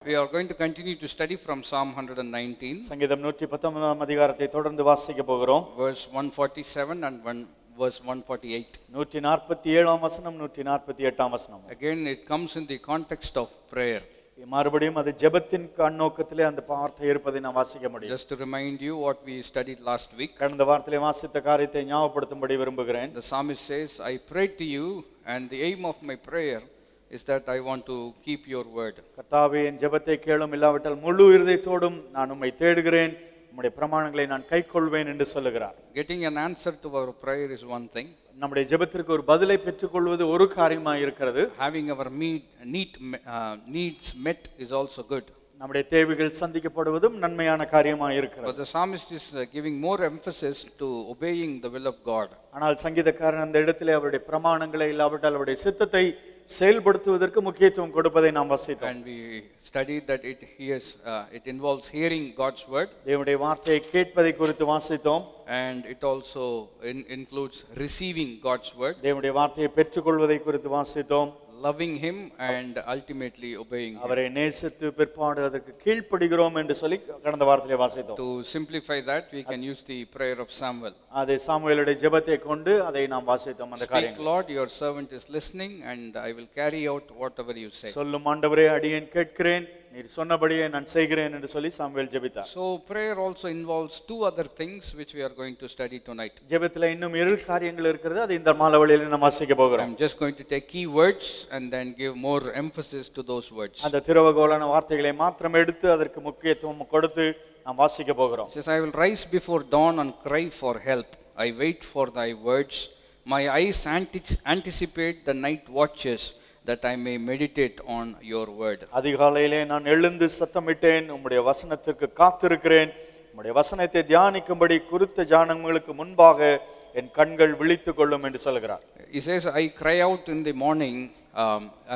We are going to continue to study from Psalm 119. சங்கீதம் 119 அதிகாரத்தை தொடர்ந்து வாசிக்க போகிறோம். Verse 147 and verse 148. 147ஆம் வசனம் 148ஆம் வசனம். Again it comes in the context of prayer. மறுபடியும் அது ஜெபத்தின் கண்ணோக்கத்திலே அந்த வார்த்தை இருப்பதை நான் வாசிக்க முடியும். Just to remind you what we studied last week. கடந்த வாரத்திலே வாசித்த காரியத்தை ஞாபகப்படுத்தும்படி விரும்புகிறேன். The psalmist says, I prayed to you and the aim of my prayer is that I want to keep your word. கர்த்தாவே என் ஜெபத்தை கேளும், இல்லாவிட்டால் முழு இருதயத்தோடும் நான் உம்மை தேடுகிறேன், உம்முடைய பிரமாணங்களை நான் கைக்கொள்வேன் என்று சொல்லுகிறார். Getting an answer to our prayer is one thing. நம்முடைய ஜெபத்திற்கு ஒரு பதிலை பெற்றுக்கொள்வது ஒரு காரியமாக இருக்கிறது. Having our needs met is also good. நம்முடைய தேவைகள் சந்திக்கப்படுவதும் நன்மையான காரியமாக இருக்கிறது. But the psalmist is giving more emphasis to obeying the will of God. ஆனால் சங்கீதக்காரன் அந்த இடத்திலே அவருடைய பிரமாணங்களை இல்லாவிட்டால் அவருடைய சித்தத்தை செயல்படுத்துவதற்கு முக்கியத்துவம் கொடுப்பதை நாம் வாசித்தோம். And we studied that it involves hearing God's word. தேவனுடைய வார்த்தையை கேட்பதை குறித்து வாசித்தோம். And it also includes receiving God's word. தேவனுடைய வார்த்தையை பெற்றுக்கொள்வதை குறித்து வாசித்தோம். Loving him and ultimately obeying him. அவரை நேசித்து பிற்பாடு அதற்கு கீழ்ப்படிகிறோம் என்று சொல்லி கடந்த வாரத்திலே வாசித்தோம். To simplify that, we can use the prayer of Samuel. அதே சாமுவேலுடைய ஜெபத்தை கொண்டு அதை நாம் வாசித்தோம். அந்த காரியம். Speak, Lord, your servant is listening and I will carry out whatever you say. சொல்லும் ஆண்டவரே, அடியேன் கேட்கிறேன், நீர் சொன்னபடியே நான் செய்கிறேன் என்று சொல்லி சாமுவேல் ஜெபித்தார். So prayer also involves two other things which we are going to study tonight. ஜெபத்திலே இன்னும் இரு காரியங்கள் இருக்கிறது. அது இந்த மாலைவேளையிலே நாம் வாசிக்க போகிறோம். I'm just going to take key words and then give more emphasis to those words. அந்த திறவுகோலான வார்த்தைகளை மாத்திரம் எடுத்து அதற்கு முக்கியத்துவம் கொடுத்து நாம் வாசிக்க போகிறோம். It says, I will rise before dawn and cry for help. I wait for thy words. My eyes anticipate the night watches, that I may meditate on your word. அதிகாலையிலே நான் எழுந்து சத்தமிட்டேன், உம்முடைய வசனத்திற்கு காத்திருக்கிறேன், உம்முடைய வசனத்தை தியானிக்கும்படி குறித்த ஜானங்களுக்கு முன்பாக என் கண்கள் விழித்துக் கொள்ளும் என்று சொல்கிறார். He says, I cry out in the morning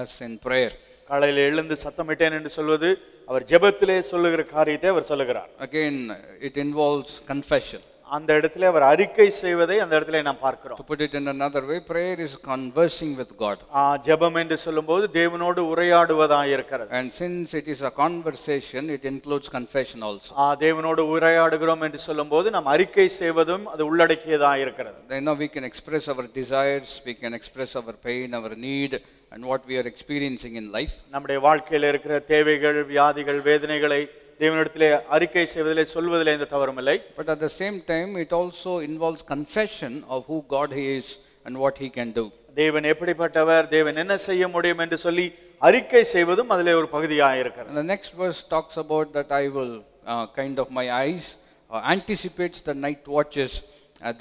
as in prayer. காலையிலே எழுந்து சத்தமிட்டேன் என்று சொல்வது அவர் ஜெபத்திலே சொல்லுகிற காரியத்தை அவர் சொல்லுகிறார். Again, it involves confession. அந்த இடத்திலே அவர் அறிக்கை செய்வதை அந்த இடத்திலே நாம் பார்க்கிறோம். To put it in another way, prayer is conversing with God. ஜெபம் என்று சொல்லும்போது தேவனோடு உரையாடுவதாக இருக்கிறது. And since it is a conversation, it includes confession also. தேவனோடு உரையாடுகிறோம் என்று சொல்லும்போது நாம் அறிக்கை செய்வதும் அது உள்ளடக்கியதாக இருக்கிறது. Then now we can express our desires, we can express our pain, our need and what we are experiencing in life. நம்முடைய வாழ்க்கையில் இருக்கிற தேவைகள், வியாதிகள், வேதனைகளை தேவனிடத்திலே அறிக்கை செய்வதிலே சொல்வதிலே எந்த தவறும் இல்லை. But at the same time it also involves confession of who God is and what he can do. தேவன் எப்படிப்பட்டவர், தேவன் என்ன செய்ய முடியும் என்று சொல்லி அறிக்கை செய்வதும் அதிலே ஒரு பகுதியாக இருக்கிறது. And the next verse talks about that I will my eyes anticipates the night watches,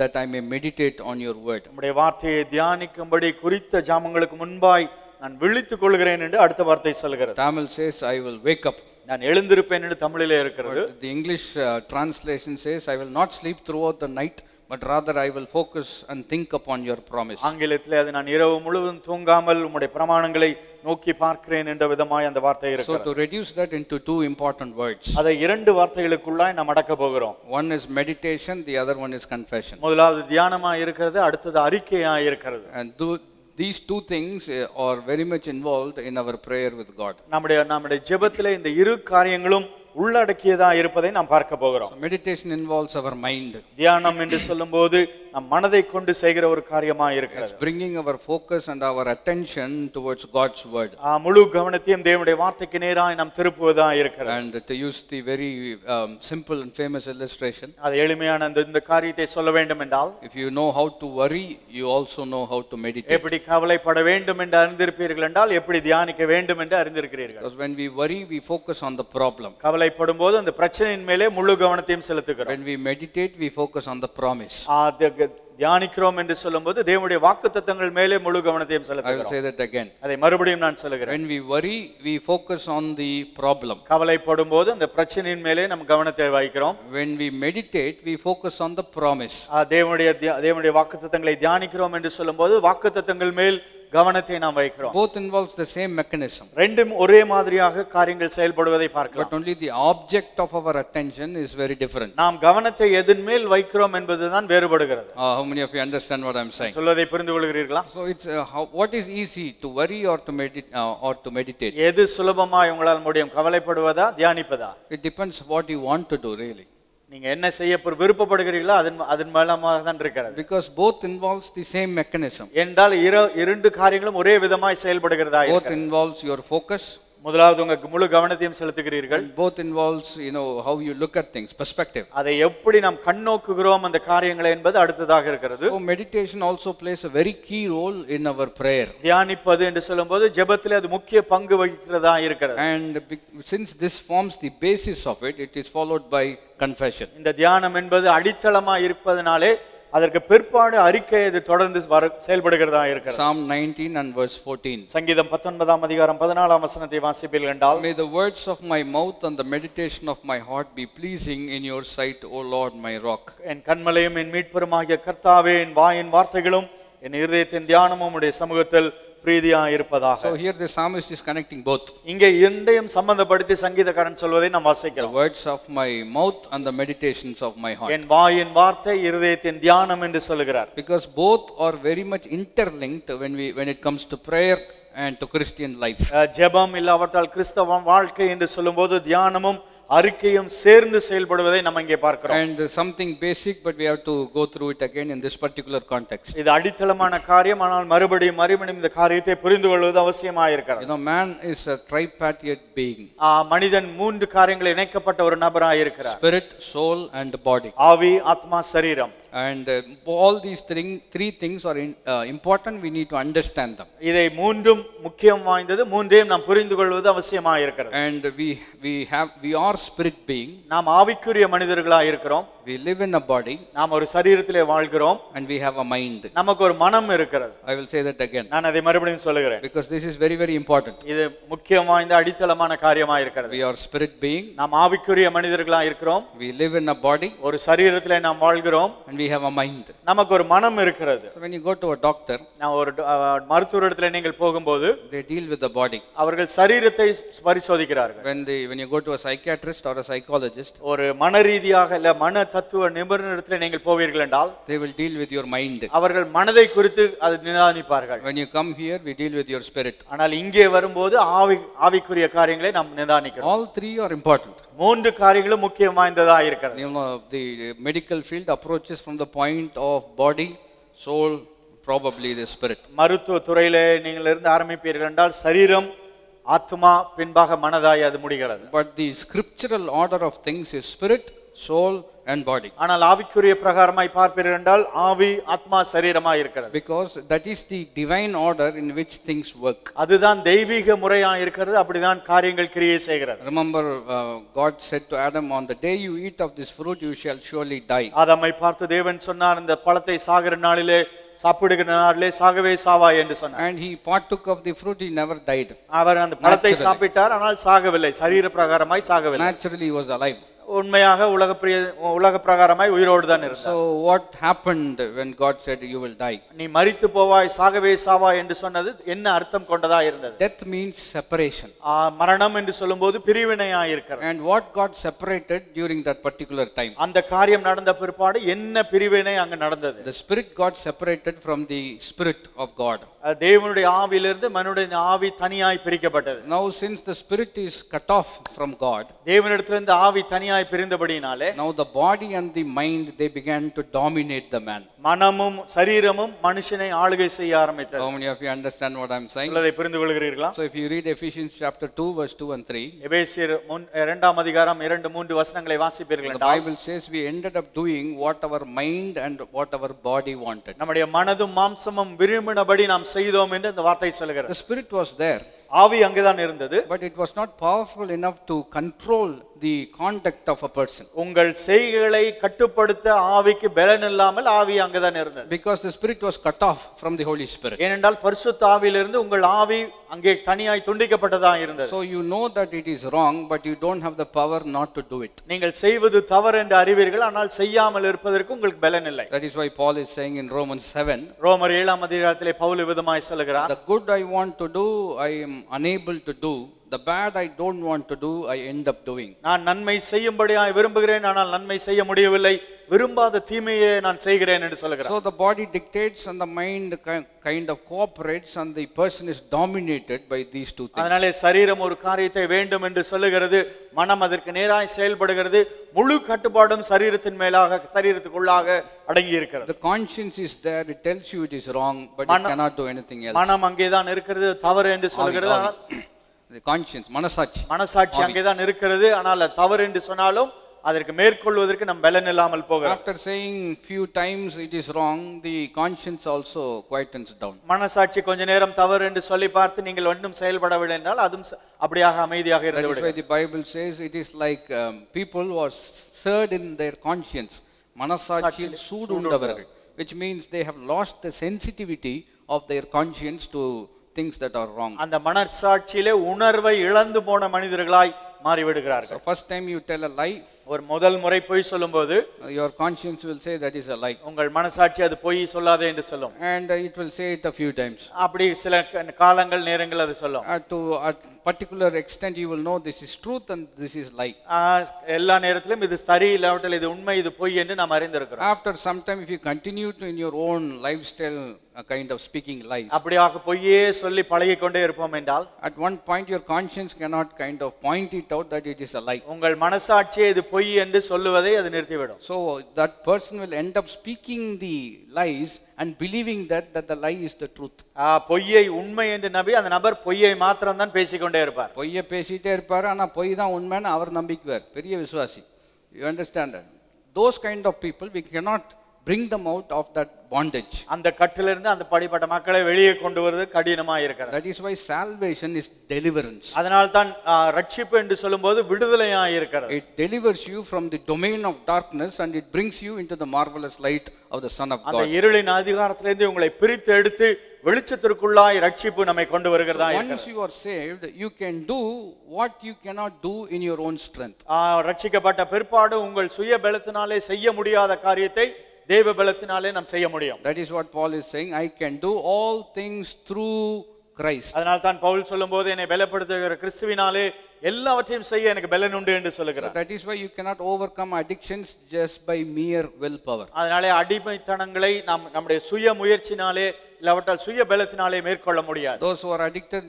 that I may meditate on your word. நம்முடைய வார்த்தையை தியானிக்கும்படி குறித்த ஜாமங்களுக்கு முன்பாய் நான் விழித்துக் கொள்கிறேன் என்று அடுத்த வார்த்தை சொல்கிறது. Tamil says I will wake up. நான் எழுந்திருப்பேன் என்று தமிழிலே இருக்கிறது. The English translation says I will not sleep throughout the night, but rather I will focus and think upon your promise. ஆங்கிலத்திலே அது நான் இரவு முழுவதும் தூங்காமல் உம்முடைய பிரமாணங்களை நோக்கி பார்க்கிறேன் என்ற விதமாய் அந்த வார்த்தை இருக்கிறது. So to reduce that into two important words. அதை இரண்டு வார்த்தைகளுக்குள்ளாய் நாம் அடக்க போகிறோம். One is meditation, the other one is confession. முதலாவது தியானமாக இருக்கிறது, அடுத்தது அறிக்கையாக இருக்கிறது. And these two things are very much involved in our prayer with God. நம்முடைய ஜெபத்திலே இந்த இரு காரியங்களும் உள்ளடக்கியதா இருப்பதை நாம் பார்க்க போகிறோம். So meditation involves our mind. தியானம் என்று சொல்லும்போது நம் மனதை கொண்டு செய்கிற ஒரு காரியமா இருக்கிறது. It's bringing our focus and our attention towards God's word. முழு கவனத்தையும் தேவனுடைய வார்த்தைக்கு நேராய் நாம் திருப்புவதா இருக்கிறது. And to use the very simple and famous illustration, அது எளிமையான இந்த காரியத்தை சொல்ல வேண்டும் என்றால், if you know how to worry, you also know how to meditate. எப்படி கவலைப்பட வேண்டும் என்று அறிந்திருப்பீர்கள் என்றால் எப்படி தியானிக்க வேண்டும் என்று அறிந்திருக்கிறீர்கள். Because when we worry, we focus on the problem. கவலைப்படும்போது அந்த பிரச்சனையின் மேலே முழு கவனத்தையும் செலுத்துகிறோம். When we meditate, we focus on the promise. தியானிக்கிறோம் என்று சொல்லும்போது தேவனுடைய வாக்குத்தத்தங்கள் மேலே முழு கவனத்தையும் செலுத்துகிறோம். I will say that again. அதை மறுபடியும் நான் சொல்லுகிறேன். When we worry, we focus on the problem. கவலைப்படும்போது அந்த பிரச்சனையின் மேலே நம் கவனத்தை வைக்கிறோம். When we meditate, we focus on the promise. தேவனுடைய வாக்குத்தத்தங்களை தியானிக்கிறோம் என்று சொல்லும்போது வாக்குத்தத்தங்கள் மேல் கவனத்தை நாம் வைக்கிறோம். Both involves the same mechanism. ரெண்டும் ஒரே மாதிரியாக காரியங்கள் செயல்படுவதை பார்க்கலாம். But only the object of our attention is very different. நாம் கவனத்தை எதன் மேல் வைக்கிறோம் என்பதுதான் வேறுபடுகிறது. How many of you understand what I'm saying? சொல்வதை புரிந்து கொள்கிறீர்களா? So it's what is easy to worry or to meditate? எது சுலபமாய் உங்களால் முடியும், கவலைப்படுவதா தியானிப்பதா? It depends what you want to do really. நீங்க என்ன செய்ய விருப்பப்படுகிறீர்களோ அதன் மூலமாக தான் இருக்கிறது. Because both involves the same mechanism. என்றால் இரண்டு காரியங்களும் ஒரே விதமாய் செயல்படுகிறதா Both involves your focus. முதலாவது உங்க முழு கவனத்தையும் செலுத்துகிறீர்கள். Both involves how you look at things, perspective. அதை எப்படி நாம் கண்ணோக்குகிறோம் அந்த காரியங்களை என்பது அடுத்ததாக இருக்கிறது. So meditation also plays a very key role in our prayer. தியானிப்பது என்று சொல்லும்போது ஜெபத்திலே அது முக்கிய பங்கு வகிக்கிறதா இருக்கிறது. And since this forms the basis of it, it is followed by confession. இந்த தியானம் என்பது அடித்தளமா இருப்பதனாலே அதற்கு பிற்பாடு அறிக்கை இது தொடர்ந்து செயல்படுகிறதா இருக்கிறது. Psalm 19 and verse 14. சங்கீதம் 19ஆம் அதிகாரம் 14ஆம் வசனத்தை வாசிப்பீர்கள் என்றால், May the words of my mouth and the meditation of my heart be pleasing in your sight, O Lord my rock. என் கன்மலையும் என் மீட்பெருமாகிய கர்த்தாவே, என் வாயின் வார்த்தைகளும் என் இருதயத்தின் தியானமும் உம்முடைய சமூகத்தில் பிரீதியா இருப்பதாக. So here the psalmist is connecting both. இங்கே இரண்டையும் சம்பந்தப்படுத்தி சங்கீதக்காரன் சொல்வதை நாம் வாசிக்கிறோம். The words of my mouth and the meditations of my heart. என் வாயின் வார்த்தை இருதயத்தின் தியானம் என்று சொல்கிறார். Because both are very much interlinked when it comes to prayer and to Christian life. ஜெபம் இல்லாவிட்டால் கிறிஸ்தவ வாழ்க்கை என்று சொல்லும்போது தியானமும் அறிக்கையும் சேர்ந்து செயல்படுவதை நம்ம இங்கே பார்க்கிறோம். And something basic, but we have to go through it again in this particular context. இது அடித்தளமான காரியம், ஆனால் மறுபடியும் இந்த காரியத்தை புரிந்து கொள்வது அவசியமாக இருக்கிறது. Man is a tripartite being. மனிதன் மூன்று காரியங்கள் இணைக்கப்பட்ட ஒரு நபராய் இருக்கிறார். Spirit, soul and body. ஆவி, ஆத்மா, சரீரம். And all these three things are important. We need to understand them. இதை மூன்றும் முக்கியம் வாய்ந்தது, மூன்றையும் நாம் புரிந்து கொள்வது அவசியமாக இருக்கிறது. And we are spirit being. நாம் ஆவிக்குரிய மனிதர்களாய் இருக்கிறோம். We live in a body. நாம் ஒரு சரீரத்திலே வாழ்கிறோம். And we have a mind. நமக்கு ஒரு மனம் இருக்கிறது. I will say that again. நான் அதை மறுபடியும் சொல்லுகிறேன். Because this is very very important. இது முக்கியம் வாய்ந்த அடித்தளமான காரியமாக இருக்கிறது. We are spirit being. நாம் ஆவிக்குரிய மனிதர்களாய் இருக்கிறோம். We live in a body. ஒரு சரீரத்திலே நாம் வாழ்கிறோம். And we have a mind. நமக்கு ஒரு மனம் இருக்கிறது. So when you go to a doctor, நான் ஒரு மருத்துவரிடத்தில் நீங்கள் போகும்போது they deal with the body. அவர்கள் சரீரத்தை பரிசோதிக்கிறார்கள். When you go to a psychiatrist or a psychologist, ஒரு மனரீதியாக இல்ல மன தத்துவ நிபுணரிடத்தில் நீங்கள் போவீர்கள் என்றால் they will deal with your mind. அவர்கள் மனதை குறித்து அதை நிதானிப்பார்கள். When you come here, we deal with your spirit. ஆனால் இங்கே வரும்போது ஆவிக்குரிய காரியங்களை நாம் நிதானிக்கிறோம். All three are important. மூன்று காரியங்களும் முக்கியம் வாய்ந்ததா இருக்கிறது. The medical field approaches from the point of body, soul, probably the spirit. மருத்துவ துறையிலே நீங்கள் இருந்து ஆரம்பிப்பீர்கள் என்றால் சரீரம், ஆத்மா, பின்பாக மனதாய் அது முடிகிறது. But the scriptural order of things is spirit, soul and body. ஆனால் ஆவிக்குரிய பிரகாரமாய் பார்ப்பீர்கள் என்றால் ஆவி, ஆத்மா, சரீரமாய் இருக்கிறது. Because that is the divine order in which things work. அதுதான் தெய்வீக முறையாக இருக்கிறது, அப்படிதான் காரியங்கள் கிரியை செய்கிறது. Remember, God said to Adam, on the day you eat of this fruit you shall surely die. ஆதாமை பார்த்து தேவன் சொன்னார், இந்த பழத்தை சாகிற நாளிலே சாப்பிடுகிற நாளிலே சாகவே சாவாய் என்று சொன்னார். And he partook of the fruit, he never died. அவர் அந்த பழத்தை சாப்பிட்டார், ஆனால் சாகவில்லை, சரீர பிரகாரமாய் சாகவில்லை. Naturally he was alive. உண்மையாக உலக பிரகாரமாய் உயிரோடு தான் இருந்தார். So what happened when God said you will die? நீ மரித்து போவாய், சாகவே சாவாய் என்று சொன்னது என்ன அர்த்தம் கொண்டதா இருந்தது? Death means separation. மரணம் என்று சொல்லும்போது பிரிவினையாய் இருக்கிறது. And what God separated during that particular time? அந்த காரியம் நடந்த பிற்பாடு என்ன பிரிவினை அங்கு நடந்தது? The spirit got separated from the spirit of God. தேவனுடைய ஆவியிலிருந்து மனுடைய ஆவி தனியாய் பிரிக்கப்பட்டது. Now since the spirit is cut off from God, தேவனிடத்திலிருந்து ஆவி தனியாய் பிரிந்தபடினாலே now the body and the mind they began to dominate the man. மனமும் சரீரமும் மனுஷனை ஆளுகை செய்ய ஆரம்பித்தது. How many of you understand what I am saying? உள்ளதை புரிந்து கொள்கிறீர்களா? So if you read Ephesians chapter 2 verse 2 and 3, எபேசியர் 2ஆம் அதிகாரம் 2-3 வசனங்களை வாசிப்பீர்கள் the என்றால், Bible says we ended up doing what our mind and what our body wanted. நம்முடைய மனதும் மாம்சமும் விரும்பினபடி நாம் செய்தோம் என்று அந்த வார்த்தை சொல்கிறது. The spirit was there, ஆவி அங்கேதான் இருந்தது. but it was not powerful enough to control the conduct of a person. உங்கள் செய்கைகளை கட்டுப்படுத்த ஆவிக்கு பலன் இல்லாமல் ஆவி அங்கதான் இருந்தது. Because the spirit was cut off from the Holy Spirit. ஏனென்றால் பரிசுத்த ஆவியிலிருந்து உங்கள் ஆவி அங்கே தனியாய் துண்டிக்கப்பட்டதா இருந்தது. So you know that it is wrong, but you don't have the power not to do it. நீங்கள் செய்வது தவறு என்று அறிவீர்கள், ஆனால் செய்யாமல் இருப்பதற்கு உங்களுக்கு பலன் இல்லை. That is why Paul is saying in Romans 7, ரோமர் 7ஆம் அதிகாரத்திலே பவுல் விதமாய் சொல்கிறார், the good I want to do I am unable to do, the bad I don't want to do I end up doing. நான் நன்மை செய்யும்படியாய் விரும்புகிறேன், ஆனால் நன்மை செய்ய முடியவில்லை, விரும்பாத தீமையே நான் செய்கிறேன் என்று சொல்கிறார். So the body dictates and the mind kind of cooperates and the person is dominated by these two things. அதனாலே சரீரம் ஒரு காரியத்தை வேண்டும் என்று சொல்லுகிறது, மனம் அதற்கு நேராய் செயல்படுகிறது, முழு கட்டுப்பாடும் சரீரத்தின் மேலாக சரீரத்துக்குள்ளாக அடங்கி இருக்கிறது. The conscience is there, it tells you it is wrong, but you cannot do anything else. மனம் அங்கேதான் இருக்கிறது, தவறு என்று சொல்கிறது. The conscience, மனசாட்சி அங்கேதான் இருக்கிறது, ஆனால் தவறு என்று சொன்னாலும் அதற்கு மேற்கொள்வதற்கு நம் பலன் இல்லாமல் போகிறோம். After saying few times it is wrong, the conscience also quietens down. மனசாட்சி கொஞ்ச நேரம் தவறு என்று சொல்லி பார்த்து நீங்கள் ஒன்றும் செயல்படவில்லை என்றால் அதுவும் அப்படியாக அமைதியாக இருந்து விடும். That is why the Bible says it is like people who are stirred in their conscience, மனசாட்சியில் சூடு உண்டவர்கள், which means they have lost the sensitivity of their conscience to things that are wrong. அந்த மனசாட்சியிலே உணர்வை இழந்து போன மனிதர்களாய் மாறி விடுகிறார்கள். So first time you tell a lie, ஒரு முதல் முறை பொய் சொல்லும்போது your conscience will say that is a lie. உங்கள் மனசாட்சி அது பொய் சொல்லாதே என்று சொல்லும். And it will say it a few times. அப்படி சில காலங்கள் நேரங்கள் அது சொல்லும். To a particular extent you will know this is truth and this is lie. எல்லா நேரத்திலும் இது சரி இல்லாவிட்டால் இது உண்மை இது பொய் என்று நாம் அறிந்திருக்கிறோம். After some time if you continue to in your own lifestyle a kind of speaking lies, அப்படியாக பொய்யே சொல்லி பழகிக் கொண்டே இருப்போம் என்றால் at one point your conscience cannot kind of point it out that it is a lie. உங்கள் மனசாட்சியே இது பொய் என்று சொல்லுவதை அது நிறுத்திவிடும். So that person will end up speaking the lies and believing that the lie is the truth. பொய்யை உண்மை என்று நம்பி அந்த நபர் பொய்யை மாத்திரம் தான் பேசிக்கொண்டே இருப்பார். பொய்யை பேசிட்டே இருப்பார், ஆனா பொய் தான் உண்மைன்னு அவர் நம்பிக்குவார். பெரிய விசுவாசி. You understand that? Those kind of people we cannot bring them out of that bondage. அந்த கட்டிலிருந்து அந்த படிப்பட்ட மக்களை வெளியே கொண்டு வருவது கடினமாக இருக்கிறது. That is why salvation is deliverance. அதனால் தான் ரட்சிப்பு என்று சொல்லும்போது விடுதலையாக இருக்கிறது. It delivers you from the domain of darkness and it brings you into the marvelous light of the Son of God. அந்த இருளின் அதிகாரத்திலிருந்து உங்களை பிரித்து எடுத்து வெளிச்சத்திற்குள்ளாய் ரட்சிப்பு நம்மை கொண்டு வருகிறதா இருக்கிறது. Once you are saved, you can do what you cannot do in your own strength. ரட்சிக்கப்பட்ட பிற்பாடு உங்கள் சுய பலத்தினாலே செய்ய முடியாத காரியத்தை தேவ பலத்தினாலே நாம் செய்ய முடியும். That is what Paul is saying, I can do all things through Christ. அதனால் தான் பவுல் சொல்லும்போது என்னை பலப்படுத்துகிற கிறிஸ்துவினாலே எல்லாவற்றையும் செய்ய எனக்கு பலன் உண்டு என்று சொல்லுகிறார். That is why you cannot overcome addictions just by mere willpower. அதனாலே அடிமைத்தனங்களை நாம் நம்முடைய சுய முயற்சினாலே இல்லாவிட்டால் சுய பலத்தினாலே மேற்கொள்ள முடியாது. Those who are addicted,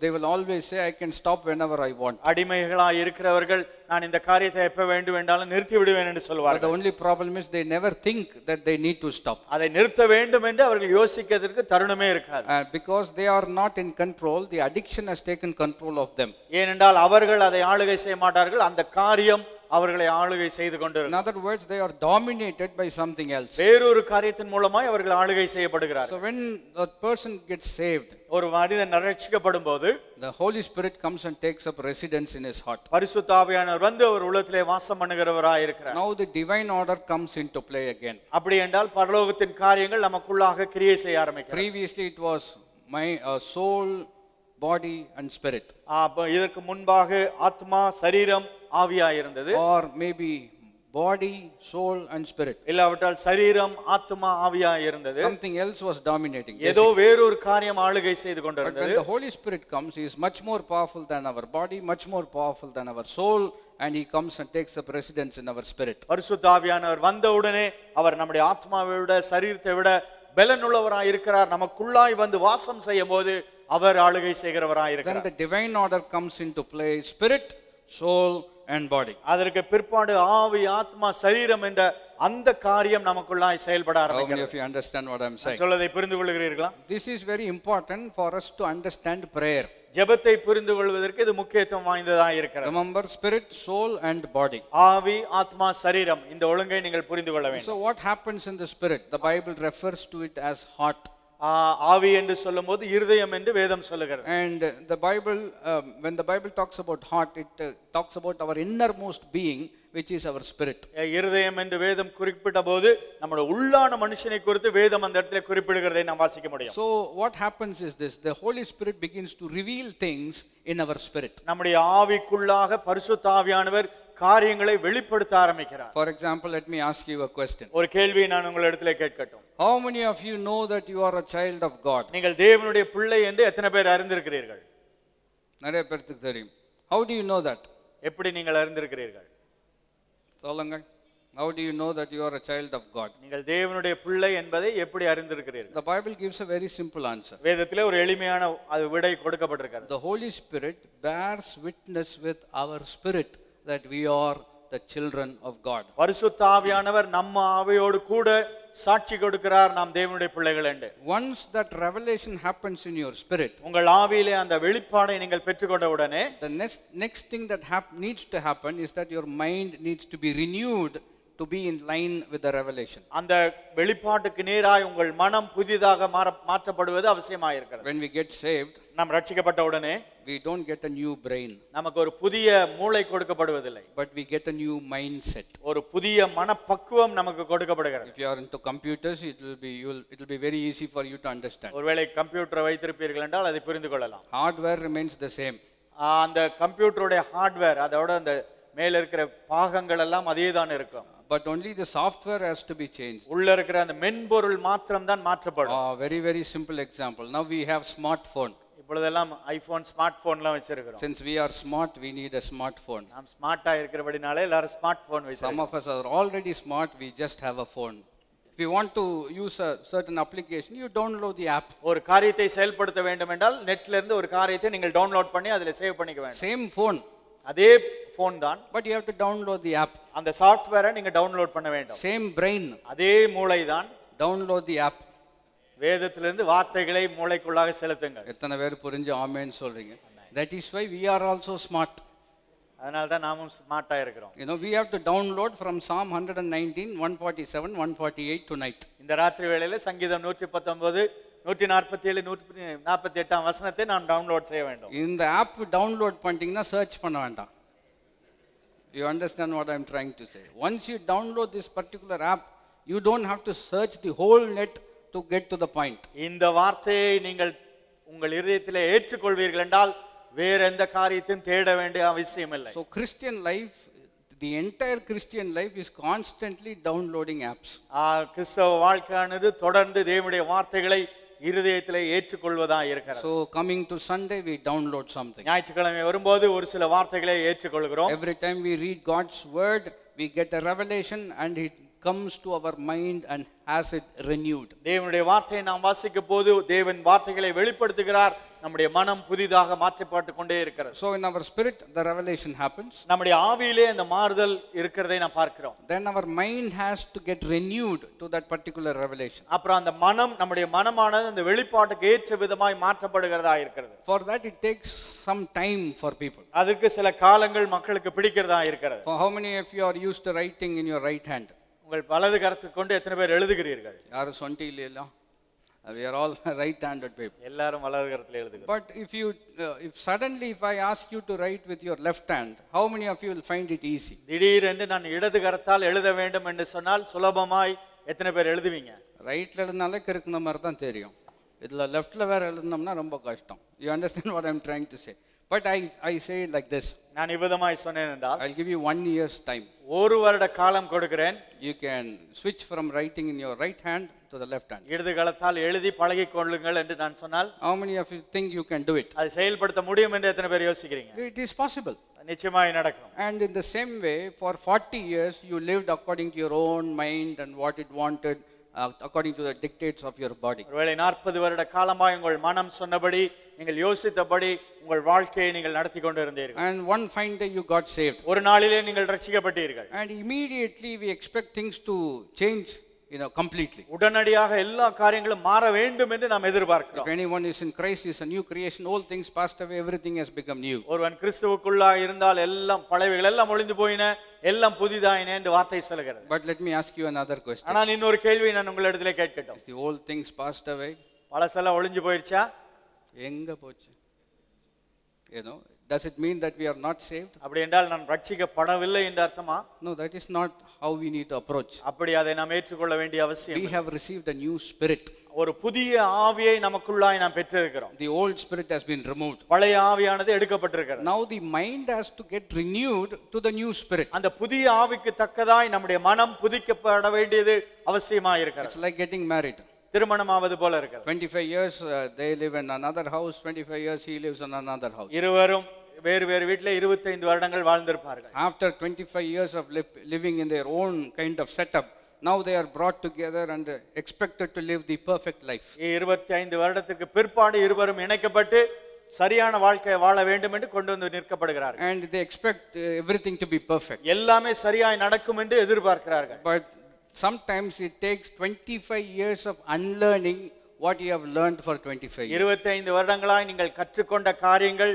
they will always say I can stop whenever I want. அடிமைகளாய் இருக்கிறவர்கள் நான் இந்த காரியத்தை எப்ப வேண்டும் என்றாலும் நிறுத்தி விடுவேன் என்று சொல்வார்கள். But the only problem is they never think that they need to stop. அதை நிறுத்த வேண்டும் என்று அவர்கள் யோசிக்கிறதுக்கு தருணமே இருக்காது. Because they are not in control, the addiction has taken control of them. ஏனென்றால் அவர்கள் அதை ஆளுகை செய்ய மாட்டார்கள், அந்த காரியம் அவர்களை ஆளுகை செய்து கொண்டிருக்கிறது. In other words, they are dominated by something else. வேறொரு காரியத்தின் மூலமாய் அவர்கள் ஆளுகை செய்யப்படுகிறார்கள். So when a person gets saved, ஒரு மனிதன் ரட்சிக்கப்படும்போது the Holy Spirit comes and takes up residence in his heart. பரிசுத்த ஆவியானவர் வந்து அவர் உள்ளத்திலே வாசம் பண்ணுகிறவராய் இருக்கிறார். Now the divine order comes into play again. அப்படி என்றால் பரலோகத்தின் காரியங்கள் நமக்குள்ளாக கிரியை செய்ய ஆரம்பிக்கிறது. Previously it was my soul, body and spirit. இதற்கு முன்பாக ஆத்மா, சரீரம், ஆவியாய் இருந்தது. Or maybe body, soul and spirit. இல்லாவிட்டால் சரீரம், ஆத்மா, ஆவியாய் இருந்தது. Something else was dominating. ஏதோ வேறொரு காரியம் ஆளுகை செய்து கொண்டிருந்தது. But when the Holy Spirit comes, he is much more powerful than our body, much more powerful than our soul, and he comes and takes up residence in our spirit. பரிசுத்த ஆவியானவர் வந்தவுடனே அவர் நம்முடைய ஆத்மாவை விட சரீரத்தை விட பலனுள்ளவராய் இருக்கிறார். நமக்குள்ளாய் வந்து வாசம் செய்யும்போது அவர் ஆளுகை செய்கிறவராய் இருக்கிறார். Then the divine order comes into play, spirit, soul and body. அதற்கு பிற்பாடு ஆவி, ஆத்மா, சரீரம் என்ற அந்த காரியம் நமக்குள்ளாய் செயல்பட ஆரம்பிக்கிறது. If you understand what I am saying. சொல்வதை புரிந்து கொள்கிறீர்களா? This is very important for us to understand prayer. ஜெபத்தை புரிந்து கொள்வதற்கு இது முக்கியத்துவம் வாய்ந்ததாக இருக்கிறது. Remember, spirit, soul and body. ஆவி, ஆத்மா, சரீரம், இந்த ஒழுங்கை நீங்கள் புரிந்து கொள்ள வேண்டும். So what happens in the spirit? The Bible refers to it as heart. ஆவி என்று சொல்லும்போது இருதயம் என்று வேதம் சொல்லுகிறது. And the Bible, when the Bible talks about heart, it talks about our innermost being, which is our spirit. இருதயம் என்று வேதம் குறிப்பிட்ட போது நம்முடைய உள்ளான மனுஷனை குறித்து வேதம் அந்த இடத்துல குறிப்பிடுகிறதை நாம் வாசிக்க முடியும். So what happens is this: the Holy Spirit begins to reveal things in our spirit. நம்முடைய ஆவிக்குள்ளாக பரிசுத்த ஆவியானவர் காரியங்களை வெளிப்படுத்த ஆரம்பிக்கிறார். For example, let me ask you a question. ஒரு கேள்வியை நான் உங்களிடத்திலே கேட்கட்டும். How many of you know that you are a child of God? நீங்கள் தேவனுடைய பிள்ளை என்று எத்தனை பேர் அறிந்திருக்கிறீர்கள்? நிறைய பேருக்கு தெரியும். How do you know that? எப்படி நீங்கள் அறிந்திருக்கிறீர்கள்? சொல்லுங்க. How do you know that you are a child of God? நீங்கள் தேவனுடைய பிள்ளை என்பதை எப்படி அறிந்திருக்கிறீர்கள்? The Bible gives a very simple answer. வேதத்திலே ஒரு எளிமையான விடை கொடுக்கப்பட்டிருக்கிறது. The Holy Spirit bears witness with our spirit that we are the children of God. பரிசுத்த ஆவியானவர் நம்ம ஆவியோடு கூட சாட்சி கொடுக்கிறார் நாம் தேவனுடைய பிள்ளைகள் என்று. Once that revelation happens in your spirit, உங்கள் ஆவியிலே அந்த வெளிப்பாடை நீங்கள் பெற்றுக்கொண்ட உடனே the next thing that needs to happen is that your mind needs to be renewed to be in line with the revelation. அந்த வெளிப்பாட்டுக்கு நேராய் உங்கள் மனம் புதிதாக மாற்றப்படுவது அவசியமாக இருக்கிறது. When we get saved, நாம் ரட்சிக்கப்பட்ட உடனே we don't get a new brain, நமக்கு ஒரு புதிய மூளை கொடுக்கப்படுவதில்லை, but we get a new mindset. ஒரு புதிய மனப்பக்குவம் நமக்கு கொடுக்கப்படுகிறது. If you are into computers, it will be very easy for you to understand. ஒருவேளை கம்ப்யூட்டரை வைத்திருப்பீர்கள் என்றால் அதை புரிந்து கொள்ளலாம். Hardware remains the same. அந்த கம்ப்யூட்டருடைய ஹார்ட்வேர் அதோட அந்த மேல இருக்கிற பாகங்கள் எல்லாம் அதே தான் இருக்கும். But only the software has to be changed. உள்ள இருக்கிற அந்த மென்பொருள் மாத்திரம் தான் மாற்றப்படும். Very very simple example. Now we have smartphone. இப்பொழுதெல்லாம் ஐபோன் ஸ்மார்ட் போன்லாம் வச்சிருக்கிறோம். Since we are smart, we need a smartphone. நாம் ஸ்மார்ட்டா இருக்கிறபடினாலே எல்லாரும் ஸ்மார்ட் போன் வச்சிருக்கோம். Some of us are already smart, we just have a phone. If you want to use a certain application, you download the app. ஒரு காரியத்தை செயல்படுத்த வேண்டும் என்றால் நெட்ல இருந்து ஒரு காரியத்தை நீங்கள் டவுன்லோட் பண்ணி அதிலே சேவ் பண்ணிக்க வேண்டும். Same phone. அதே போன் தான், but you have to download the app. அந்த சாஃப்ட்வேரை நீங்க டவுன்லோட் பண்ண வேண்டும். Same brain. அதே மூளை தான், download the app. வேதத்திலிருந்து வார்த்தைகளை மூளைக்குள்ளாக செலுத்துங்கள். எத்தனை பேர் புரிஞ்சு ஆமென் சொல்றீங்க? That is why we are also smart. அதனால தான் நாமும் ஸ்மார்ட்டா இருக்கிறோம். You know, we have to download from Psalm 119, 147, 148 tonight. இந்த ராத்திரி வேளையில சங்கீதம் 119, 147, 148 வசனத்தை நான் டவுன்லோட் செய்ய வேண்டும். இந்த ஆப் டவுன்லோட் பண்ணிட்டீங்கன்னா சர்ச் பண்ண வேண்டாம். You understand what I am trying to say? Once you download this particular app, you don't have to search the whole net to get to the point. இந்த வார்த்தையை நீங்கள் உங்கள் இதயத்திலே ஏற்றுக்கொள்வீர்கள் என்றால் வேற எந்த காரியத்தையும் தேட வேண்டிய அவசியம் இல்லை. So Christian life, the entire Christian life is constantly downloading apps. கிறிஸ்தவ வாழ்க்கையானது தொடர்ந்து தேவனுடைய வார்த்தைகளை இருதயத்திலே ஏற்றுக்கொள்வதா இருக்கிறது. So coming to Sunday we download something. ஞாயிற்றுக்கிழமை வரும்போது ஒரு சில வார்த்தைகளை ஏற்றுக்கொள்கிறோம். Every time we read God's word, we get a revelation and it comes to our mind and has it renewed. தேவனுடைய வார்த்தையை நாம் வாசிக்கும் போது தேவன் வார்த்தைகளை வெளிப்படுத்துகிறார், நம்முடைய மனம் புதிதாக மாற்றப்பட்டு கொண்டே இருக்கிறது. So in our spirit the revelation happens. நம்முடைய ஆவியிலே அந்த மாறுதல் இருக்கிறதை நாம் பார்க்கிறோம். Then our mind has to get renewed to that particular revelation. அப்புறம் அந்த மனம், நம்முடைய மனமானது அந்த வெளிப்பாட்டுக்கு ஏற்ற விதமாய் மாற்றப்படுகிறதா இருக்கிறது. For that it takes some time for people. அதுக்கு சில காலங்கள் மக்களுக்கு பிடிக்கிறதா இருக்கிறது. For how many of you are used to writing in your right hand? உங்கள் வலது கரத்தை கொண்டு எத்தனை பேர் எழுதுகிறீர்கள்? யாரும் சொன்ன இல்லையா? We are all right-handed people. எல்லாரும் வலது கரத்தில் எழுதுகிறோம். But if suddenly I ask you to write with your left hand, how many of you will find it easy? திடீரென்று நான் இடது கரத்தால் எழுத வேண்டும் என்று சொன்னால் சுலபமாய் எத்தனை பேர் எழுதுவீங்க? ரைட்ல எழுதினாலே கிறுக்குன மாதிரி தான் தெரியும். இதுல லெஃப்ட்ல வேற எழுதணும்னா ரொம்ப கஷ்டம். You understand what I am trying to say? But I say it like this. நான் இவ்விதமாய் சொன்னேன் என்றால் I'll give you 1 year's time. ஒரு வருட காலம் கொடுக்கிறேன். You can switch from writing in your right hand to the left hand. இடது கரத்தால் எழுதி பழகிக் கொள்ளுங்கள் என்று நான் சொன்னால் How many of you think you can do it? அதை செயல்படுத்த முடியும் என்று எத்தனை பேர் யோசிக்கிறீங்க? It is possible. நிச்சயமாய் நடக்கும். And in the same way, for 40 years you lived according to your own mind and what it wanted, according to the dictates of your body. ஒருவேளை 40 வருட காலமாய் உங்கள் மனம் சொன்னபடி நீங்கள் யோசித்தபடி உங்கள் வாழ்க்கையை நீங்கள் நடத்தி கொண்டு இருந்தீர்கள். And one fine day you got saved. ஒரு நாளிலே நீங்கள் ரட்சிக்கப்பட்டீர்கள். And immediately we expect things to change, completely. உடனடியாக எல்லா காரியங்களும் மாற வேண்டும் என்று நாம் எதிர்பார்க்கிறோம். If anyone is in Christ, is a new creation. All things passed away, everything has become new. ஒருவன் கிறிஸ்துவுக்குள்ளாக இருந்தால் எல்லாம் பழையவைகள் எல்லாம் ஒளிந்து போயின, எல்லாம் புதிதாயின என்று வார்த்தை சொல்கிறது. But let me ask you another question. ஆனால் இன்னொரு கேள்வியை நான் உங்களிடத்திலே கேட்கட்டும். Is the old things passed away? பழசெல்லாம் ஒளிஞ்சு போயிடுச்சா? எங்க போச்சு? You know, does it mean that we are not saved? அப்படி என்றால் நான் ரட்சிக்கப்படவில்லை என்று அர்த்தமா? No, that is not how we need to approach. அப்படி அதை நாம் ஏற்றுக்கொள்ள வேண்டிய அவசியம். We have received a new spirit. ஒரு புதிய ஆவியை நமக்குள்ளாய் நாம் பெற்றிருக்கிறோம். The old spirit has been removed. பழைய ஆவியானது எடுக்கப்பட்டிருக்கிறது. Now the mind has to get renewed to the new spirit. அந்த புதிய ஆவிக்கு தக்கதாய் நம்முடைய மனம் புதிக்கப்பட வேண்டியது அவசியமாக இருக்கிறது. It's like getting married. திருமணமாவது போல இருக்கிறது. 25 years they live in another house, 25 years he lives in another house. இருவரும் வேறு வேறு வீட்டிலே 25 வருடங்கள் வாழ்ந்திருப்பார்கள். After 25 years of living in their own kind of setup, now they are brought together and expected to live the perfect life. 25 வருடத்துக்கு பிற்பாடு இருவரும் இணைக்கப்பட்டு சரியான வாழ்க்கை வாழ வேண்டும் என்று கொண்டு வந்து நிற்கப்படுகிறார்கள். And they expect everything to be perfect. எல்லாமே சரியாய் நடக்கும் என்று எதிர்பார்க்கிறார்கள். But sometimes it takes 25 years of unlearning what you have learned for 25 years. 25 வருடங்களாய் நீங்கள் கற்றுக்கொண்ட காரியங்கள்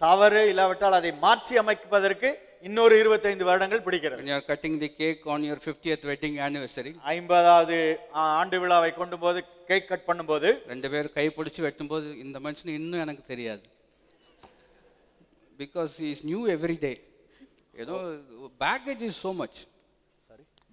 தவறு இல்லாவிட்டால் அதை மாற்றி அமைப்பதற்கு இன்னொரு 25 வருடங்கள் பிடிக்கிறது. When you are cutting the cake on your 50th wedding anniversary, 50வது ஆண்டு விழாவை கொண்டும்போது கேக் கட் பண்ணும்போது ரெண்டு பேர் கை பிடிச்சு வெட்டும்போது இந்த மனுஷன் இன்னும் எனக்கு தெரியாது. Because he is new every day. You know, baggage is so much.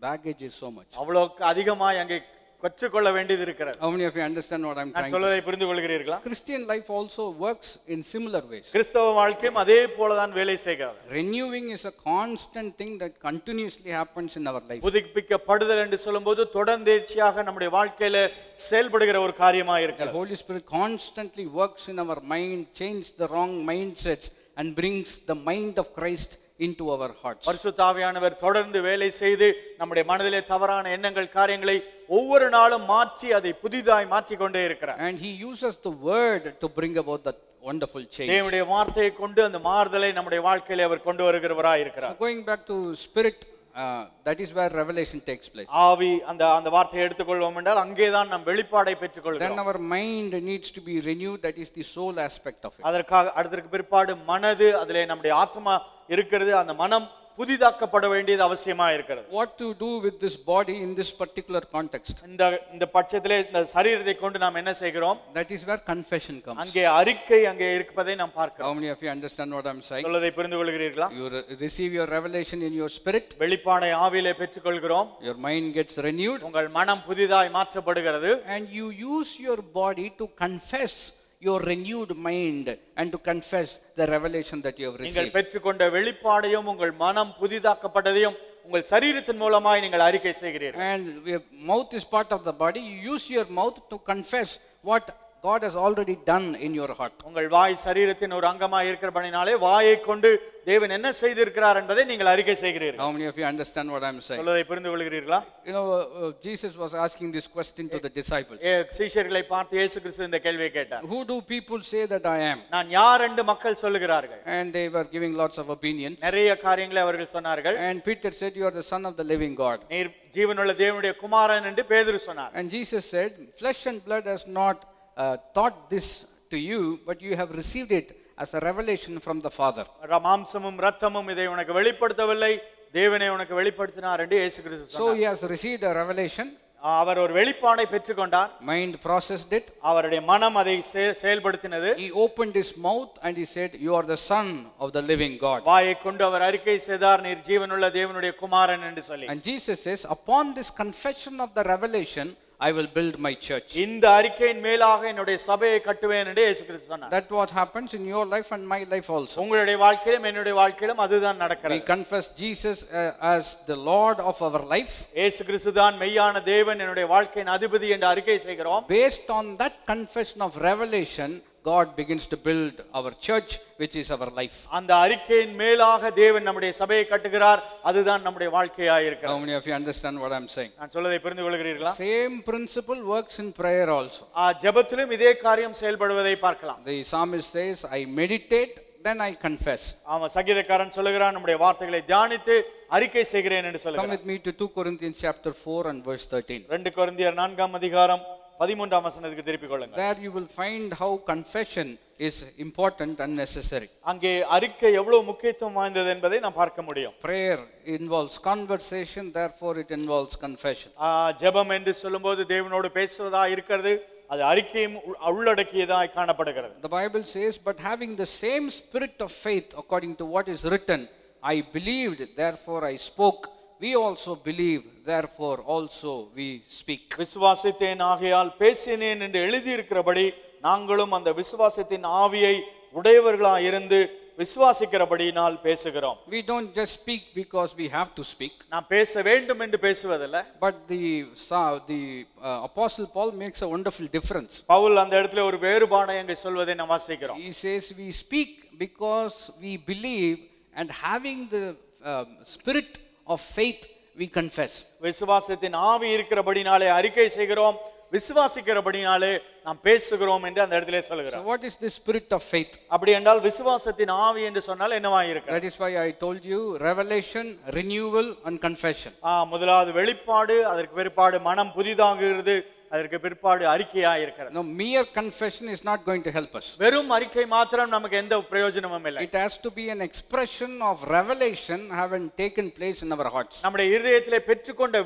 Baggage is so much. அவ்வளவு அதிகமாய் அங்கே கற்றுக்கொள்ள வேண்டியது இருக்கிறது. How many of you understand what I'm trying to say? நான் சொல்வதை புரிந்து கொள்கிறீர்களா? Christian life also works in similar ways. கிறிஸ்தவ வாழ்க்கையும் அதே போல தான் வேலை செய்கிறது. Renewing is a constant thing that continuously happens in our life. புதுப்பிக்கப்படுதல் என்று சொல்லும்போது தொடர்ந்தேர்ச்சியாக நம்முடைய வாழ்க்கையில செயல்படுகிற ஒரு காரியமாக The இருக்கிறது. Holy Spirit constantly works in our mind, changes the wrong mindsets and brings the mind of Christ into our hearts. பரிசுத்த ஆவியானவர் தொடர்ந்து வேலை செய்து நம்முடைய மனதிலே தவறான எண்ணங்கள் காரியங்களை ஒவ்வொரு நாளும் மாற்றி அதை புதிதாய் மாற்றிக் கொண்டே இருக்கிறார். And he uses the word to bring about that wonderful change. தேவனுடைய வார்த்தையை கொண்டு அந்த மாறுதலை நம்முடைய வாழ்க்கையிலே அவர் கொண்டு வருகிறவராய் இருக்கிறார். So going back to spirit, that is where revelation takes place. ஆவி அந்த வார்த்தையை எடுத்துக்கொள்வோம் என்றால் அங்கேதான் நாம் வெளிப்பாடை பெற்றுக்கொள்கிறோம். Then our mind needs to be renewed, that is the soul aspect of it. அதற்காக அடுத்ததுக்கு பிற்பாடு மனது அதிலே நம்முடைய ஆத்மா இருக்கிறது, அந்த மனம் புதிதாக்கப்பட வேண்டியது அவசியமா இருக்கிறது. What to do with this body in this particular context? இந்த பட்சத்திலே இந்த சரீரத்தை கொண்டு நாம் என்ன செய்கிறோம்? That is where confession comes. அங்கே அறிக்கை அங்கே இருப்பதை நாம் பார்க்கிறோம். How many of you understand what I'm saying? சொல்வதை புரிந்து கொள்கிறீர்களா? You receive your revelation in your spirit. வெளிப்பாடை ஆவியிலே பெற்றுக்கொள்கிறோம். Your mind gets renewed. உங்கள் மனம் புதிதாய் மாற்றப்படுகிறது. And you use your body to confess your renewed mind and to confess the revelation that you have received. நீங்கள் பெற்றுக்கொண்ட வெளிப்பாடையும் உங்கள் மனம் புதிதாக்கப்பட்டதையும் உங்கள் சரீரத்தின் மூலமாய் நீங்கள் அறிக்கை செய்கிறீர்கள். And your mouth is part of the body. You use your mouth to confess what God has already done in your heart. உங்கள் வாய் சரீரத்தின் ஒரு அங்கமாய் இருக்கிறபடினாலே வாயை கொண்டு தேவன் என்ன செய்திருக்கிறார் என்பதை நீங்கள் அறிக்கை செய்கிறீர்கள். How many of you understand what I'm saying? சொல்வதை புரிந்து கொள்கிறீர்களா? You know, Jesus was asking this question to the disciples. சீஷர்களை பார்த்து இயேசு கிறிஸ்து இந்த கேள்வியை கேட்டார். Who do people say that I am? நான் யார் என்று மக்கள் சொல்லுகிறார்கள்? And they were giving lots of opinions. நிறைய காரியங்களை அவர்கள் சொன்னார்கள். And Peter said, you are the son of the living God. நீர் ஜீவனுள்ள தேவனுடைய குமாரன் என்று பேதுரு சொன்னார். And Jesus said, flesh and blood has not taught this to you, but you have received it as a revelation from the Father. மாம்சமும் இரத்தமும் இதை உனக்கு வெளிப்படுத்தவில்லை, தேவனே உனக்கு வெளிப்படுத்தினார் என்று இயேசு கிறிஸ்து சொன்னார். So he has received a revelation. அவர் ஒரு வெளிப்பாடை பெற்றுக்கொண்டார். Mind processed it. அவருடைய மனம் அதை செயல்படுத்தினது. He opened his mouth and he said, you are the son of the living God. வாயை கொண்டு அவர் அறிக்கை செய்தார், நீர் ஜீவனுள்ள தேவனுடைய குமாரன் என்று சொல்லி. And Jesus says, upon this confession of the revelation I will build my church. இந்த அறிக்கையின் மேலாக என்னுடைய சபையை கட்டுவேன் என்று இயேசு கிறிஸ்து சொன்னார். That what happens in your life and my life also. உங்களுடைய வாழ்க்கையிலும் என்னுடைய வாழ்க்கையிலும் அதுதான் நடக்கிறது. We confess Jesus as the Lord of our life. இயேசு கிறிஸ்து தான் மெய்யான தேவன், என்னுடைய வாழ்க்கையின் அதிபதி என்று அறிக்கை செய்கிறோம். Based on that confession of revelation, God begins to build our church, which is our life. அந்த அறிக்கையின் மேலாக தேவன் நம்முடைய சபையை கட்டுகிறார், அதுதான் நம்முடைய வாழ்க்கையாய் இருக்கிறது. How many of you understand what I'm saying? நான் சொல்வதை புரிந்து கொள்கிறீர்களா? Same principle works in prayer also. ஜெபத்திலும் இதே காரியம் செயல்படுவதை பார்க்கலாம். The psalmist says, I meditate, then I confess. ஆமா, சங்கீதக்காரன் சொல்லுகிறான், நம்முடைய வார்த்தைகளை தியானித்து அறிக்கை செய்கிறேன் என்று Come சொல்லுகிறான். with me to 2 Corinthians chapter 4 and verse 13. 2 கொரிந்தியர் 4ஆம் அதிகாரம் 13ஆம் வசனத்துக்கு திருப்பிக் கொள்ளுங்கள். There you will find how confession is important and necessary. அங்கே அறிக்கை எவ்வளவு முக்கியத்துவம் வாய்ந்தது என்பதை நாம் பார்க்க முடியும். Prayer involves conversation, therefore it involves confession. ஜெபம் என்று சொல்லும்போது தேவனோடு பேசுவதா இருக்கிறது, அது அறிக்கையும் உள்ளடக்கியதாய் காணப்படுகிறது. The Bible says, but having the same spirit of faith according to what is written, I believed, therefore I spoke. We also believe, therefore also we speak. விசுவாசித்தேன் ஆகையால் பேசினேன் என்று எழுதியிருக்கிறபடி நாங்களும் அந்த விசுவாசத்தின் ஆவியை உடையவர்களாய் இருந்து விசுவாசிக்கிறபடியினால் பேசுகிறோம். We don't just speak because we have to speak. நாம் பேச வேண்டும் என்று பேசுவதில்லை. But the apostle Paul makes a wonderful difference. Pavul அந்த இடத்துல ஒரு வேறுபாடை அங்கே சொல்வதை நாம் வாசிக்கிறோம். He says we speak because we believe, and having the spirit of faith we confess. விசுவாசத்தின் ஆவி இருக்கிறபடினாலே அறிக்கை செய்கிறோம், விசுவாசிக்கிறபடினாலே நாம் பேசுகிறோம் என்று அந்த இடத்திலே சொல்கிறார். So what is this spirit of faith? அப்படி என்றால் விசுவாசத்தின் ஆவி என்று சொன்னால் என்னவாய் இருக்கிறது? That is why I told you revelation, renewal and confession. முதலாவது வெளிப்பாடு, அதற்கு பிற்பாடு மனம் புதிதாகிறது, அதற்கு பிற்பாடு அறிக்கையாய் இருக்கிறது. No, mere confession is not going to help us. வெறும் அறிக்கை மாத்திரம் நமக்கு எந்த பிரயோஜனமும் இல்லை. It has to be an expression of revelation having taken place in our hearts. நம்முடைய இதயத்திலே பெற்றுக்கொண்ட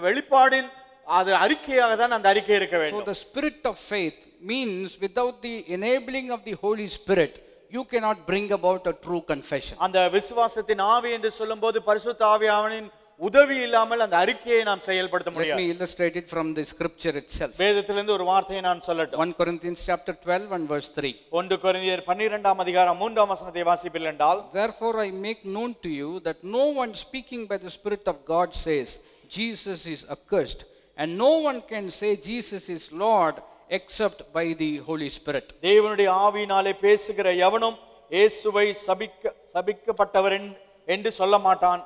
வெளிப்பாடின் அது அறிக்கையாக தான் அந்த அறிக்கை இருக்க வேண்டும். So the spirit of faith means without the enabling of the Holy Spirit you cannot bring about a true confession. அந்த விசுவாசத்தின் ஆவி என்று சொல்லும்போது பரிசுத்த ஆவியானவரின் உதவி இல்லாமல் அந்த அறிக்கையை நாம் செயல்படுத்த முடியாது. Let me illustrate it from the scripture itself. வேதத்திலிருந்து ஒரு வார்த்தையை நான் சொல்லட்டும். 1 Corinthians chapter 12 and verse 3. 1 கொரிந்தியர் 12ஆம் அதிகாரம் 3ஆம் வசனத்தை வாசிப்பீர்கள் என்றால், Therefore I make known to you that no one speaking by the Spirit of God says Jesus is accursed, and no one can say Jesus is Lord except by the Holy Spirit. தேவனுடைய ஆவியினாலே பேசுகிற எவனும் இயேசுவை சபிக்கப்பட்டவர் என்று சொல்ல மாட்டான்.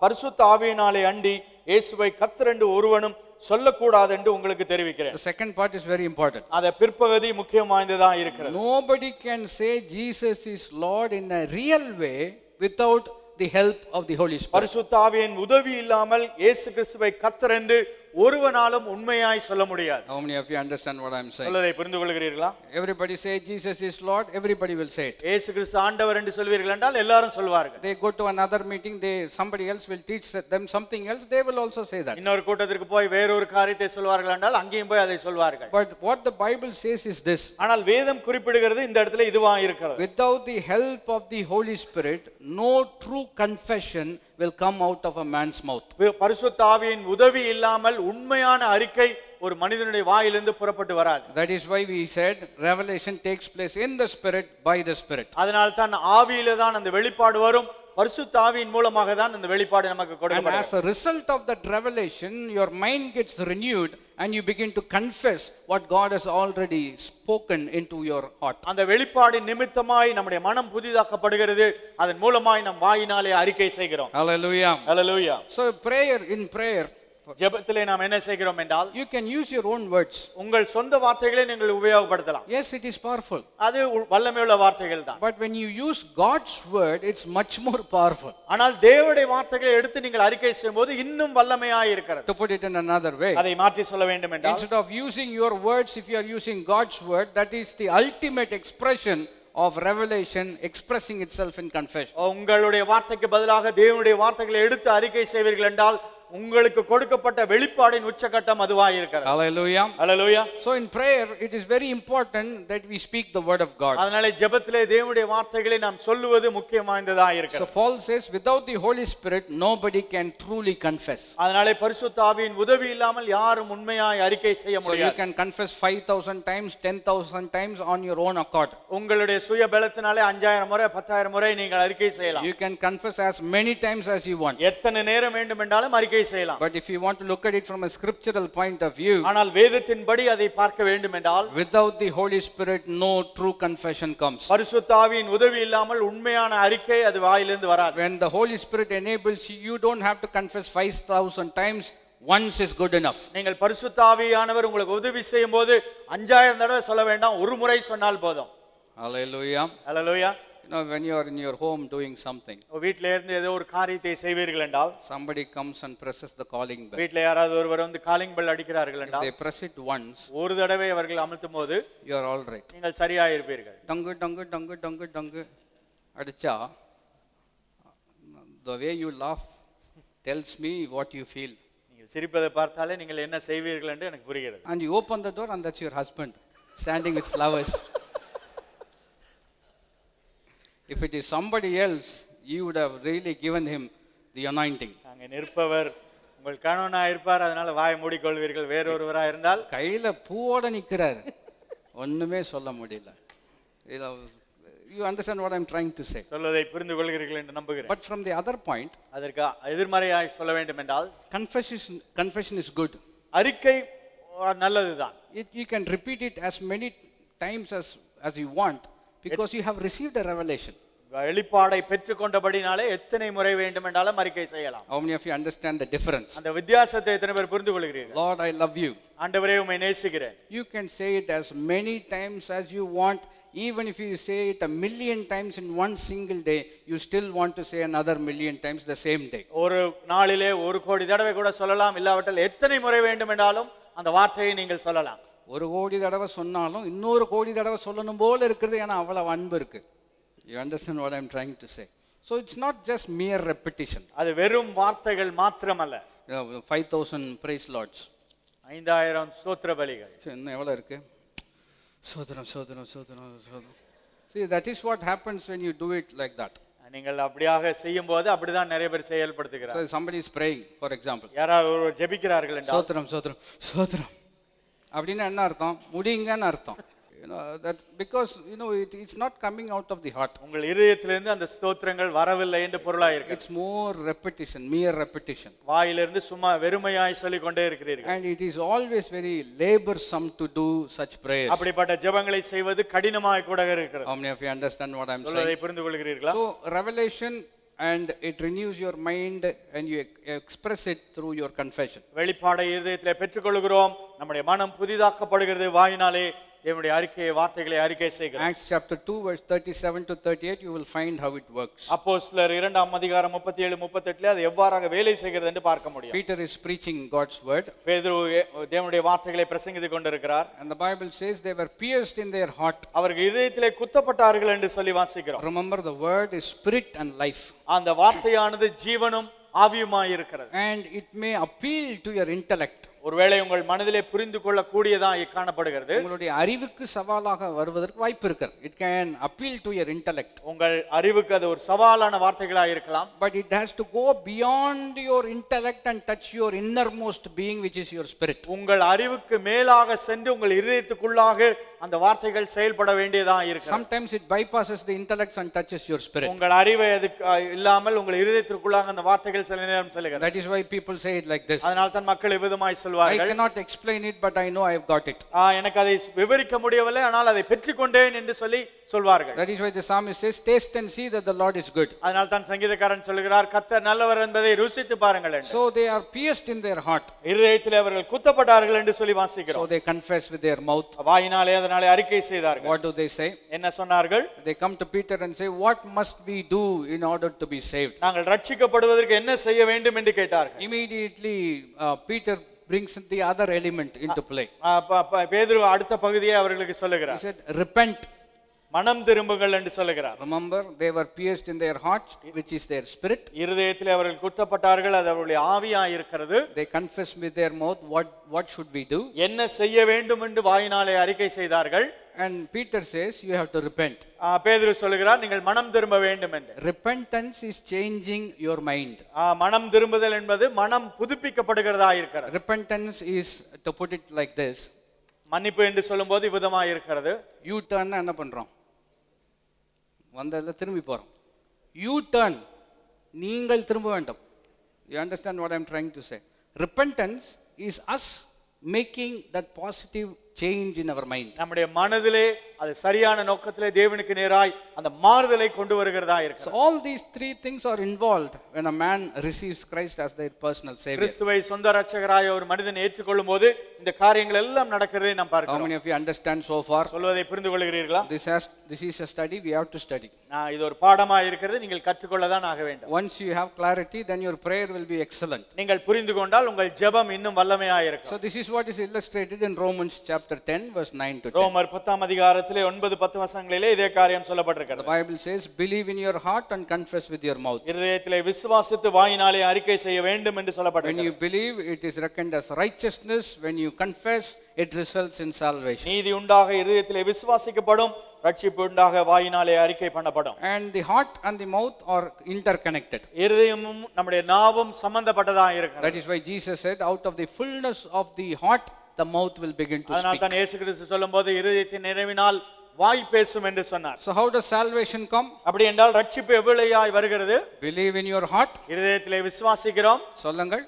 பரிசுத்த ஆவியினாலே அண்டி இயேசுவை கர்த்தர் என்று ஒருவனும் சொல்லக்கூடாது என்று உங்களுக்கு தெரிவிக்கிறேன். The second part is very important. அத பிற்பகுதி முக்கியம் வாய்ந்ததா இருக்கிறது. Nobody can say Jesus is Lord in a real way without the help of the Holy Spirit. பரிசுத்த ஆவியின் உதவி இல்லாமல் இயேசு கிறிஸ்துவை கர்த்தர் என்று ஒருவனாலும் உண்மையாய் சொல்ல முடியாது. How many of you understand what I am saying? சொல்வதை புரிந்து கொள்கிறீர்களா? Everybody say Jesus is Lord, everybody will say it. இயேசு கிறிஸ்து ஆண்டவர் என்று சொல்வீர்கள் என்றால் எல்லாரும் சொல்வார்கள். They go to another meeting, somebody else will teach them something else, they will also say that. இன்னொரு கூட்டத்திற்கு போய் வேறொரு காரியத்தை சொல்வார்கள் என்றால் அங்கேயும் போய் அதை சொல்வார்கள். But what the Bible says is this. ஆனால் வேதம் குறிப்பிடுகிறது இந்த இடத்துல இதுவா இருக்கிறது. Without the help of the Holy Spirit, no true confession will come out of a man's mouth. பரிசுத்த ஆவியின் உதவி இல்லாமல் உண்மையான அறிக்கை ஒரு மனிதனுடைய வாயிலிருந்து புறப்பட்டு வராது. That is why we said revelation takes place in the Spirit, by the Spirit. அதனால் தான் ஆவியிலே தான் அந்த வெளிப்பாடு வரும். பரிசுத்த ஆவியின் மூலமாக தான் அந்த வெளிப்பாடு நமக்கு கொடுக்கப்படுகிறது. And as a result of that revelation, your mind gets renewed and you begin to confess what God has already spoken into your heart. அந்த வெளிப்பாடின் நிமித்தமாய் நம்முடைய மனம் புதிதாக்கப்படுகிறது. அதன் மூலமாய் நம் வாயினாலே அறிக்கை செய்கிறோம். Hallelujah. Hallelujah. So in prayer ஜெபத்திலே நாம் என்ன செய்கிறோம் என்றால், you can use your own words. உங்கள் சொந்த வார்த்தைகளை நீங்கள் உபயோகப்படுத்தலாம். Yes, it is powerful. அது வல்லமையுள்ள வார்த்தைகள் தான். But when you use God's word, it's much more powerful. ஆனால் தேவனுடைய வார்த்தைகளை எடுத்து நீங்கள் அறிக்கை செய்யும்போது இன்னும் வல்லமையாய் இருக்கிறது. To put it in another way, அதை மாற்றி சொல்ல வேண்டும் என்றால், instead of using your words, if you are using God's word, that is the ultimate expression of revelation expressing itself in confession. உங்களுடைய வார்த்தைக்கு பதிலாக தேவனுடைய வார்த்தைகளை எடுத்து அறிக்கை செய்வீர்கள் என்றால் உங்களுக்கு கொடுக்கப்பட்ட வெளிப்பாடின் உச்சகட்டம் அதுவாய் இருக்கிறது. Hallelujah. Hallelujah. So in prayer it is very important that we speak the word of God. அதனால ஜெபத்திலே தேவனுடைய வார்த்தைகளை நாம் சொல்லுவது முக்கியமானதாய் இருக்கிறது. So Paul says without the Holy Spirit nobody can truly confess. அதனால பரிசுத்த ஆவியின் உதவி இல்லாமல் யாரும் உண்மையாய் அறிக்கை செய்ய முடியாது. So you can confess 5000 times, 10000 times on your own accord. உங்களுடைய சுய பலத்தினாலே 5000 முறை 10000 முறை நீங்கள் அறிக்கை செய்யலாம். You can confess as many times as you want. எத்தனை நேரம் வேண்டும் என்றாலும் அறிக்கை செய்யலாம். But if you want to look at it from a scriptural point of view, ஆனால் வேதத்தின்படி அதை பார்க்க வேண்டும் என்றால், without the Holy Spirit no true confession comes. பரிசுத்த ஆவியின் உதவி இல்லாமல் உண்மையான அறிக்கை அது வாயிலிருந்து வராது. When the Holy Spirit enables you, you don't have to confess 5000 times. Once is good enough. நீங்கள் பரிசுத்த ஆவியானவர் உங்களுக்கு உதவி செய்யும்போது 5000 தடவை சொல்ல வேண்டாம், ஒரு முறை சொன்னால் போதும். Hallelujah. Hallelujah. You know, when you are in your home doing something, வீட்ல இருந்து ஏதோ ஒரு காரியத்தை செய்வீர்கள் என்றால், somebody comes and presses the calling bell. வீட்ல யாராவது ஒருவர் வந்து காலிங் பெல் அடிக்கிறார்கள் என்றால், they press it once, ஒரு தடவை அவர்கள் அழுத்தும்போது you are all right. நீங்கள் சரியா இருப்பீர்கள். டங்கு டங்கு டங்கு டங்கு டங்கு அடிச்சா, the way you laugh tells me what you feel. நீங்க நீங்கள் சிரிப்பதை பார்த்தாலே நீங்கள் என்ன செய்வீர்கள் என்று எனக்கு புரிகிறது. And you open the door and that's your husband standing with flowers. If it is somebody else, you would have really given him the anointing. அங்கே நிற்பவர் உங்கள் கணவனாக இருப்பார், அதனால வாயை மூடிக்கொள்வீர்கள். வேறொருவராக இருந்தால் கையில பூவோட நிக்கிறார், ஒண்ணுமே சொல்ல முடியல. You understand what I'm trying to say? சொல்வதை புரிந்து கொள்கிறீர்கள் என்று நம்புகிறேன். But from the other point, அதற்கு எதிர்மறையாய் சொல்ல வேண்டும் என்றால் confession is good. அறிக்கை நல்லதுதான். You can repeat it as many times as you want because you have received a revelation. வெளிப்பாடை பெற்றுக்கொண்டபடினாலே எத்தனை முறை வேண்டும் என்றாலும் அறிக்கை செய்யலாம். How many of you understand the difference? அந்த வித்தியாசத்தை எத்தனை பேர் புரிந்து கொள்கிறீர்கள்? Lord, I love you. ஆண்டவரே உம்மை நேசிக்கிறேன். You can say it as many times as you want. Even if you say it 1,000,000 times in one single day, you still want to say another 1,000,000 times the same day. ஒரு நாளிலே 1,000,000 தடவை கூட சொல்லலாம், இல்லாவிட்டால் எத்தனை முறை வேண்டும் என்றாலும் அந்த வார்த்தையை நீங்கள் சொல்லலாம். 1,000,000 தடவை சொன்னாலும் இன்னொரு 1,000,000 தடவை சொல்லணும் போல இருக்குது, ஏன்னா அவ்வளவு அன்பு இருக்கு. You understand what I'm trying to say? So it's not just mere repetition. அது வெறும் வார்த்தைகள் மாத்திரமல்ல. 5,000 praise lords, 5,000 ஸ்தோத்திர பலிகள். இன்னும் எவ்வளவு இருக்கு? சோதரம் சோதரம் சோதரம் சோதரம். See, that is what happens when you do it like that. நீங்கள் அப்படியாக செய்யும்போது அப்படிதான் நிறைய பேர் செயல்படுத்துகிறார். So somebody is praying, for example. யாராவது ஜெபிக்கிறார்கள் என்றால் சோதரம் சோதரம் சோதரம் அப்படின்னா என்ன அர்த்தம்? முடிங்கன்னு அர்த்தம். That because it's not coming out of the heart. உங்கள் இதயத்திலிருந்து அந்த ஸ்தோத்திரங்கள் வரவில்லை என்று பொருளாய் இருக்கு. It's more repetition, mere repetition. வாயிலிருந்து சும்மா வெறுமையாய் சொல்லிக் கொண்டே இருக்கிறீர்கள். And it is always very laborsome to do such prayers. அப்படிப்பட்ட ஜெபங்களை செய்வது கடினமாய் கூட இருக்கிறது. How many of you understand what I'm saying? சொல்வதை புரிந்து கொள்கிறீர்களா? So revelation, and it renews your mind and you express it through your confession. வெளிப்பாடை இதயத்திலே பெற்றுக்கொள்கிறோம், நம்முடைய மனம் புதிதாக்கப்படுகிறது, வாயினாலே தேவனுடைய அறிக்கையை வார்த்தைகளை அறிக்கை செய்கிறோம். Acts chapter 2 verse 37 to 38 you will find how it works. அப்போஸ்தலர் 2ஆம் அதிகாரம் 37 38ல அது எவ்வாறாக வேலை செய்கிறது என்று பார்க்க முடியும். Peter is preaching God's word. பேதுரு தேவனுடைய வார்த்தைகளை பிரசங்கித்துக் கொண்டிருக்கிறார். And the Bible says they were pierced in their heart. அவர்கள் இதயத்திலே குத்தப்பட்டார்கள் என்று சொல்லி வாசிக்கிறோம். Remember, the word is spirit and life. அந்த வார்த்தையானது ஜீவனும் ஆவியுமாய் இருக்கிறது. And it may appeal to your intellect. ஒருவேளை உங்கள் மனதிலே புரிந்து கொள்ள கூடியதாக காணப்படுகிறது. உங்களுடைய அறிவுக்கு சவாலாக வருவதற்கு வாய்ப்பு இருக்கிறது. It can appeal to your intellect. உங்கள் அறிவுக்கு அது ஒரு சவாலான வார்த்தைகளாக இருக்கலாம். But it has to go beyond your intellect and touch your innermost being, which is your spirit. உங்கள் அறிவுக்கு மேலாக சென்று உங்கள் இதயத்துக்குள்ளாக அந்த வார்த்தைகள் செயல்பட வேண்டியதாக இருக்கிறது. Sometimes it bypasses the intellect and touches your spirit. உங்கள் அறிவை அது இல்லாமல் உங்கள் இதயத்துக்குள்ளாக அந்த வார்த்தைகள் சில நேரம் செல்கிறது. That is why people say it like this. அதனால தான் மக்கள் விதமாய் சொல்வார்கள். I cannot explain it, but I know I have got it. எனக்கு அதை விவரிக்க முடியவில்லை, ஆனால் அதை பெற்றுக்கொண்டேன் என்று சொல்லி சொல்வார்கள். That is why the psalmist says, taste and see that the Lord is good. அதனால தான் சங்கீதக்காரன் சொல்கிறார், கர்த்தர் நல்லவர் என்பதை ருசித்து பாருங்கள் என்று. So they are pierced in their heart. இதயத்திலே அவர்கள் குத்தப்பட்டார்கள் என்று சொல்லி வாசிக்கிறோம். So they confess with their mouth. வாயினாலே அதனாலே அறிக்கை செய்தார்கள். What do they say? என்ன சொன்னார்கள்? They come to Peter and say, what must we do in order to be saved? நாங்கள் ரட்சிக்கப்படுவதற்கு என்ன செய்ய வேண்டும் என்று கேட்டார்கள். Immediately Peter brings the other element into play. பேதுரு அடுத்த பகுதியை அவர்களுக்கு சொல்லுகிறார். He said, repent. மனம் திரும்புங்கள் என்று சொல்லுகிறார். Remember, they were pierced in their hearts, which is their spirit. இருதயத்திலே அவர்கள் குத்தப்பட்டார்கள், அது அவருடைய ஆவியாய் இருக்கிறது. They confess with their mouth, what should we do? என்ன செய்ய வேண்டும் என்று வாயினாலே அறிக்கை செய்தார்கள். And Peter says, you have to repent. பேதுரு சொல்லுகிறார், நீங்கள் மனம் திரும்ப வேண்டும் என்று. Repentance is changing your mind. மனம் திரும்புதல் என்பது மனம் புதுப்பிக்கப்படுகிறதா இருக்கிறது. Repentance is, to put it like this, மன்னிப்பு என்று சொல்லும்போது விதமாக இருக்கிறது. யூ டர்ன் என்ன பண்றோம்? வந்ததுல திரும்பி போறோம். யூ டர்ன், நீங்கள் திரும்ப வேண்டும். You understand what I am trying to say? Repentance is us making that positive change in our mind. நம்முடைய மனதிலே அது சரியான நோக்கத்திலே தேவனுக்கு நேராய் அந்த மாறுதலை கொண்டு வருகிறதா இருக்கு. So all these three things are involved when a man receives Christ as their personal savior. கிறிஸ்துவை சொந்த இரட்சகராய் ஒரு மனிதன் ஏற்றுக்கொள்ளும்போது இந்த காரியங்கள் எல்லாம் நடக்கிறதை நாம் பார்க்கிறோம். How many of you understand so far? சொல்வதை புரிந்து கொள்கிறீர்களா? This is a study we have to study. இது ஒரு பாடமா இருக்கிறது, நீங்கள் கற்றுக்கொள்ள தான் ஆக வேண்டும். Once you have clarity, then your prayer will be excellent. நீங்கள் புரிந்து கொண்டால் உங்கள் ஜெபம் இன்னும் வல்லமையாக இருக்கும். So this is what is illustrated in Romans chapter 10 verse 9 to 10. ரோமர் 10ஆம் அதிகாரத்தில் அதிகாரத்திலே 9-10 வசனங்களிலே இதே காரியம் The சொல்லப்பட்டிருக்கிறது. Bible says, believe in your heart and confess with your mouth. இருதயத்திலே விசுவாசித்து வாயினாலே அறிக்கை செய்ய வேண்டும் என்று When சொல்லப்பட்டிருக்கிறது. you believe, it is reckoned as righteousness. When you confess, it results in salvation. நீதி உண்டாக இருதயத்திலே விசுவாசிக்கப்படும், ரட்சிப்பு உண்டாக வாயினாலே அறிக்கை பண்ணப்படும். And the heart and the mouth are interconnected. இருதயமும் நம்முடைய நாவும் சம்பந்தப்பட்டதா இருக்கிறது. That is why Jesus said, out of the fullness of the heart, the mouth will begin to அதனால் speak. தான் இயேசு கிறிஸ்து சொல்லும்போது இருதயத்தின் நிறைவினால் வாய் பேசும் என்று சொன்னார். So how does salvation come? அப்படி என்றால் ரட்சிப்பு எவ்வளவாய் வருகிறது? Believe in your heart. இருதயத்திலே விசுவாசிக்கிறோம், சொல்லுங்கள்.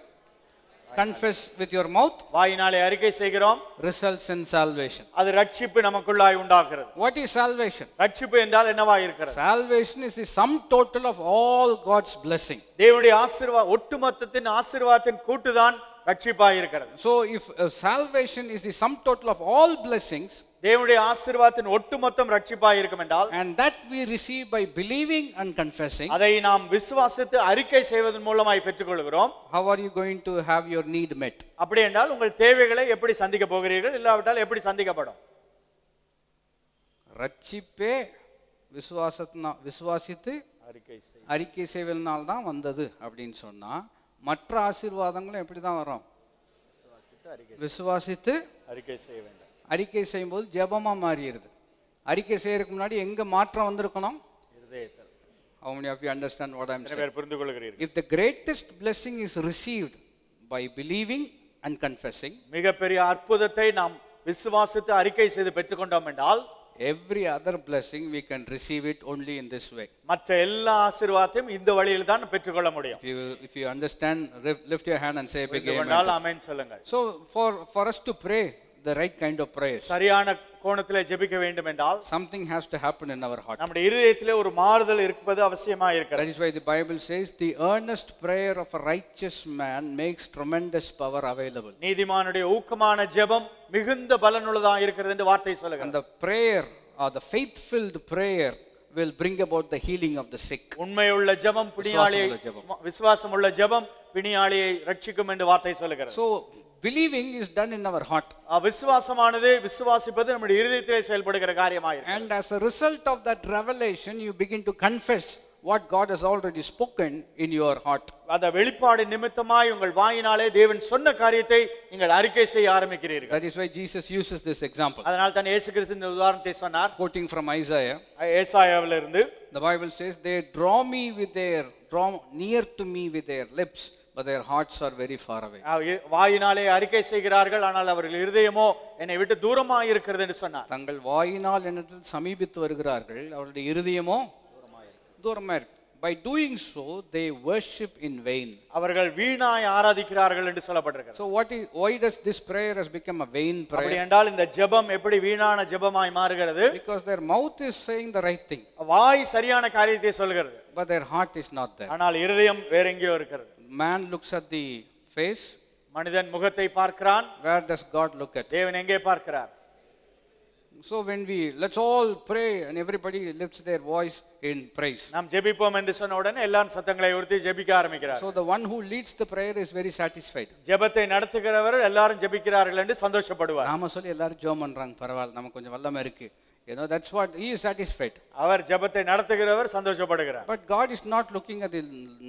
Confess with your mouth. வாயினாலே அறிக்கை செய்கிறோம், Results in salvation. அது ரட்சிப்பு நமக்குள்ளாய் உண்டாகிறது. What is salvation? ரட்சிப்பு என்றால் என்னவாய் இருக்கிறது? Salvation is the sum total of all God's blessing. தேவனுடைய ஆசீர்வாதம், ஒட்டுமொத்தத்தின் ஆசீர்வாதத்தின் கூட்டுதான் ரட்சிப்பாய் இருக்கிறது. So if salvation is the sum total of all blessings, தேவனுடைய ஆசீர்வாதத்தின் ஒட்டுமொத்தம் ரட்சிப்பாய் இருக்கும் என்றால், and that we receive by believing and confessing, அதை நாம் விசுவாசித்து அறிக்கை செய்வதன் மூலமாய் பெற்றுக்கொள்கிறோம். how are you going to have your need met? அப்படி என்றால் உங்கள் தேவைகளை எப்படி சந்திக்க போகிறீர்கள், இல்லாவிட்டால் எப்படி சந்திக்கப்படும்? ரட்சிப்பே விசுவாசித்து அறிக்கை செய். அறிக்கை செய்வதனால் தான் வந்தது அப்படின்னு சொன்னா, மற்ற ஆசீர்வாதங்களும் எப்படி தான் வரும்? விசுவாசித்து அறிக்கை செய்ய வேண்டும். அறிக்கை செய்யும்போது ஜெபமா மாறிடுது. அறிக்கை செய்யறதுக்கு முன்னாடி எங்க மாற்றம் வந்திருக்கணும்? இருதயத்தில். How many of you understand what I am saying? புரிந்து கொள்கிறீர்கள்? If the greatest blessing is received by believing and confessing, மிகப்பெரிய அற்புதத்தை நாம் விசுவாசித்து அறிக்கை செய்து பெற்றுக்கொண்டோம் என்றால், every other blessing we can receive it only in this way. மற்ற எல்லா ஆசீர்வாதத்தையும் இந்த வழியில் தான் பெற்றுக்கொள்ள முடியும். If you understand, lift your hand and say a big amen. ஆமென் சொல்லுங்கள். So for us to pray the right kind of prayers, சரியான கோணத்திலே ஜெபிக்க வேண்டும் என்றால், something has to happen in our heart. நம்முடைய இருதயத்திலே ஒரு மாறுதல் இருப்பது அவசியமாக இருக்கிறது. That is why the Bible says the earnest prayer of a righteous man makes tremendous power available. நீதிமானுடைய ஊக்கமான ஜெபம் மிகுந்த பலனுள்ளதாக இருக்கிறது என்று வார்த்தை சொல்லுகிறது. And the prayer or the faith-filled prayer will bring about the healing of the sick. உண்மையுள்ள ஜெபம் பிணியாளியை, விசுவாசமுள்ள ஜெபம் பிணியாளியை ரட்சிக்கும் என்று வார்த்தை சொல்லுகிறது. So believing is done in our heart. விசுவாசமானது, விசுவாசிப்பது நம்முடைய இருதயத்திலே செயல்படுகிற காரியமாக இருக்கிறது. And as a result of that revelation, you begin to confess what God has already spoken in your heart. அந்த வெளிப்பாடு நிமித்தமாய் உங்கள் வாயினாலே தேவன் சொன்ன காரியத்தை நீங்கள் அறிக்கை செய்ய ஆரம்பிக்கிறீர்கள். That is why Jesus uses this example. அதனால தான் இயேசு கிறிஸ்து இந்த உதாரணத்தை சொன்னார். Quoting from Isaiah, ஏசாயாவிலிருந்து, the Bible says, they draw near to me with their lips, but their hearts are very far away. வாயினாலே அறிக்கை செய்கிறார்கள், ஆனால் அவர்கள் இருதயமோ என்னை விட்டு தூரமாக இருக்கிறது என்று சொன்னார். தங்கள் வாயினால் என்னிடத்தில் சமீபித்து வருகிறார்கள், அவருடைய இருதயமோ தூரமா இருக்கு. By doing so, they worship in vain. அவர்கள் வீணாய் ஆராதிக்கிறார்கள் என்று சொல்லப்பட்டிருக்கிறது. So why does this prayer has become a vain prayer? அப்படி என்றால் இந்த ஜெபம் எப்படி வீணான ஜெபமாய் மாறுகிறது? Because their mouth is saying the right thing, வாய் சரியான காரியத்தை சொல்கிறது, but their heart is not there. ஆனால் இருதயம் வேற எங்கேயோ இருக்கிறது. Man looks at the face, மனிதன் முகத்தை பார்க்கிறான். where does God look at? தேவன் எங்கே பார்க்கிறார்? So when let's all pray and everybody lifts their voice in praise. நாம் ஜெபிப்போம் என்று சொன்ன உடனே எல்லாரும் சத்தங்களை உயர்த்தி ஜெபிக்க ஆரம்பிக்கிறார். So the one who leads the prayer is very satisfied. ஜெபத்தை நடத்துகிறவர் எல்லாரும் ஜெபிக்கிறார்கள் என்று சந்தோஷப்படுவார். நாம சொல்லி எல்லாரும் ஜெபம் பண்றாங்க, பரவாயில்லை, நமக்கு கொஞ்சம் வல்லமை இருக்கு. That's what he is satisfied. அவர் ஜெபத்தை நடத்துகிறவர் சந்தோஷப்படுகிறார். But God is not looking at the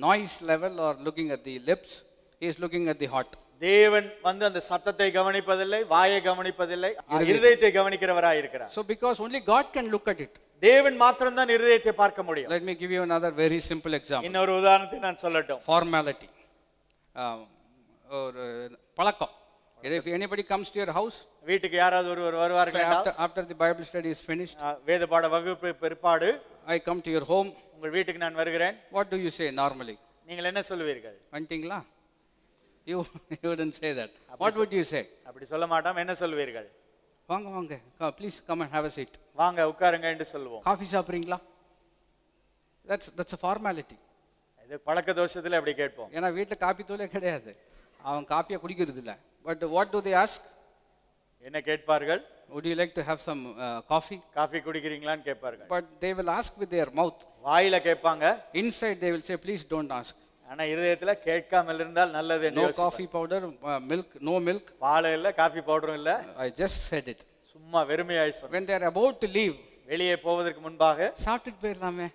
noise level or looking at the lips. He is looking at the heart. தேவன் அந்த சத்தத்தை கவனிப்பதில்லை, வாயை கவனிப்பதில்லை, இருதயத்தை கவனிக்கிறவராய் இருக்கிறார். So because only God can look at it. தேவன் மாத்திரம் தான் இருதயத்தை பார்க்க முடியும். Let me give you another very simple example. இன்னொரு உதாரணத்தை நான் சொல்லட்டும். Formality. ஒரு பழக்கம். If anybody comes to your house, வீட்டுக்கு யாராவது ஒருவர் வருவார்கள் என்றால், after the Bible study is finished, வேத பாட வகுப்பு பிற்பாடு I come to your home, உங்கள் வீட்டுக்கு நான் வருகிறேன். What do you say normally? நீங்கள் என்ன சொல்வீர்கள்? வந்துட்டீங்களா? You wouldn't say that. What would you say? அப்படி சொல்ல மாட்டோம். என்ன சொல்வீர்கள்? வாங்க வாங்க, please come and have a seat. வாங்க உட்காருங்க என்று சொல்வோம். காஃபி சாப்பிடுறீங்களா? That's a formality. இது பழக்க தோஷத்துல அப்படி கேட்போம். ஏன்னா வீட்டில் காபி தூளே கிடையாது, அவன் காப்பியை குடிக்கிறது இல்லை. But what do they ask? என்ன கேட்பார்கள்? Would you like to have some coffee? Coffee குடிக்கிறீங்களான்னு கேட்பார்கள். But they will ask with their mouth. வாயில கேட்பாங்க. Inside they will say, please don't ask. ஆனா இருதயத்துல கேட்காமல் இருந்தால் நல்லது என்று No யோசிப்பார். coffee powder, milk, no milk. பால் இல்ல, காஃபி பவுடரும் இல்ல. I just said it. சும்மா வெறுமையாய் சொன்னார். When they are about to leave, வெளியே போவதற்கு முன்பாக சாப்பிட்டுட்டு போயிடலாமே.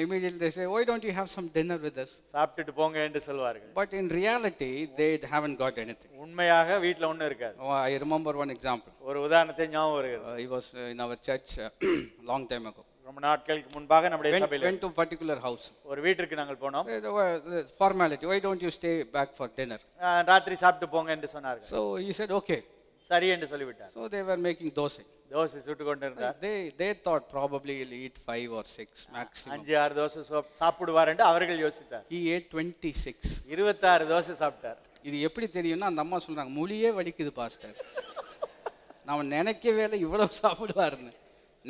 Immediately they say, why don't you have some dinner with us? சாப்பிட்டுட்டு போங்க என்று சொல்வார்கள். But in reality, they haven't got anything. உண்மையாக வீட்ல ஒண்ணும் இருக்காது. Oh, I remember one example. ஒரு உதாரணத்தை ஞாபகம் வருகிறது. He was in our church long time ago. ரொம்ப நாட்களுக்கு முன்பாக நம்முடைய சபையில Went to a particular house. ஒரு வீட்டுக்கு நாங்கள் போனோம். Formality, why don't you stay back for dinner? ராத்திரி சாப்பிட்டு போங்க என்று சொன்னார்கள். So he said, okay. சரி என்று சொல்லிவிட்டார். So they were making dosai. Dosa சுட்டு கொண்டிருந்தார். They thought probably he'll eat 5 or 6 maximum. 5-6 dosa சாப்பிடுவார் என்று அவர்கள் யோசித்தார். He ate 26. 26 தோசை சாப்பிட்டார். இது எப்படி தெரியும்னா அந்த அம்மா சொல்றாங்க, முழியே வலிக்குது பாஸ்டர். நான் நினைக்கவே இல்லை இவ்வளவு சாப்பிடுவாருன்னு.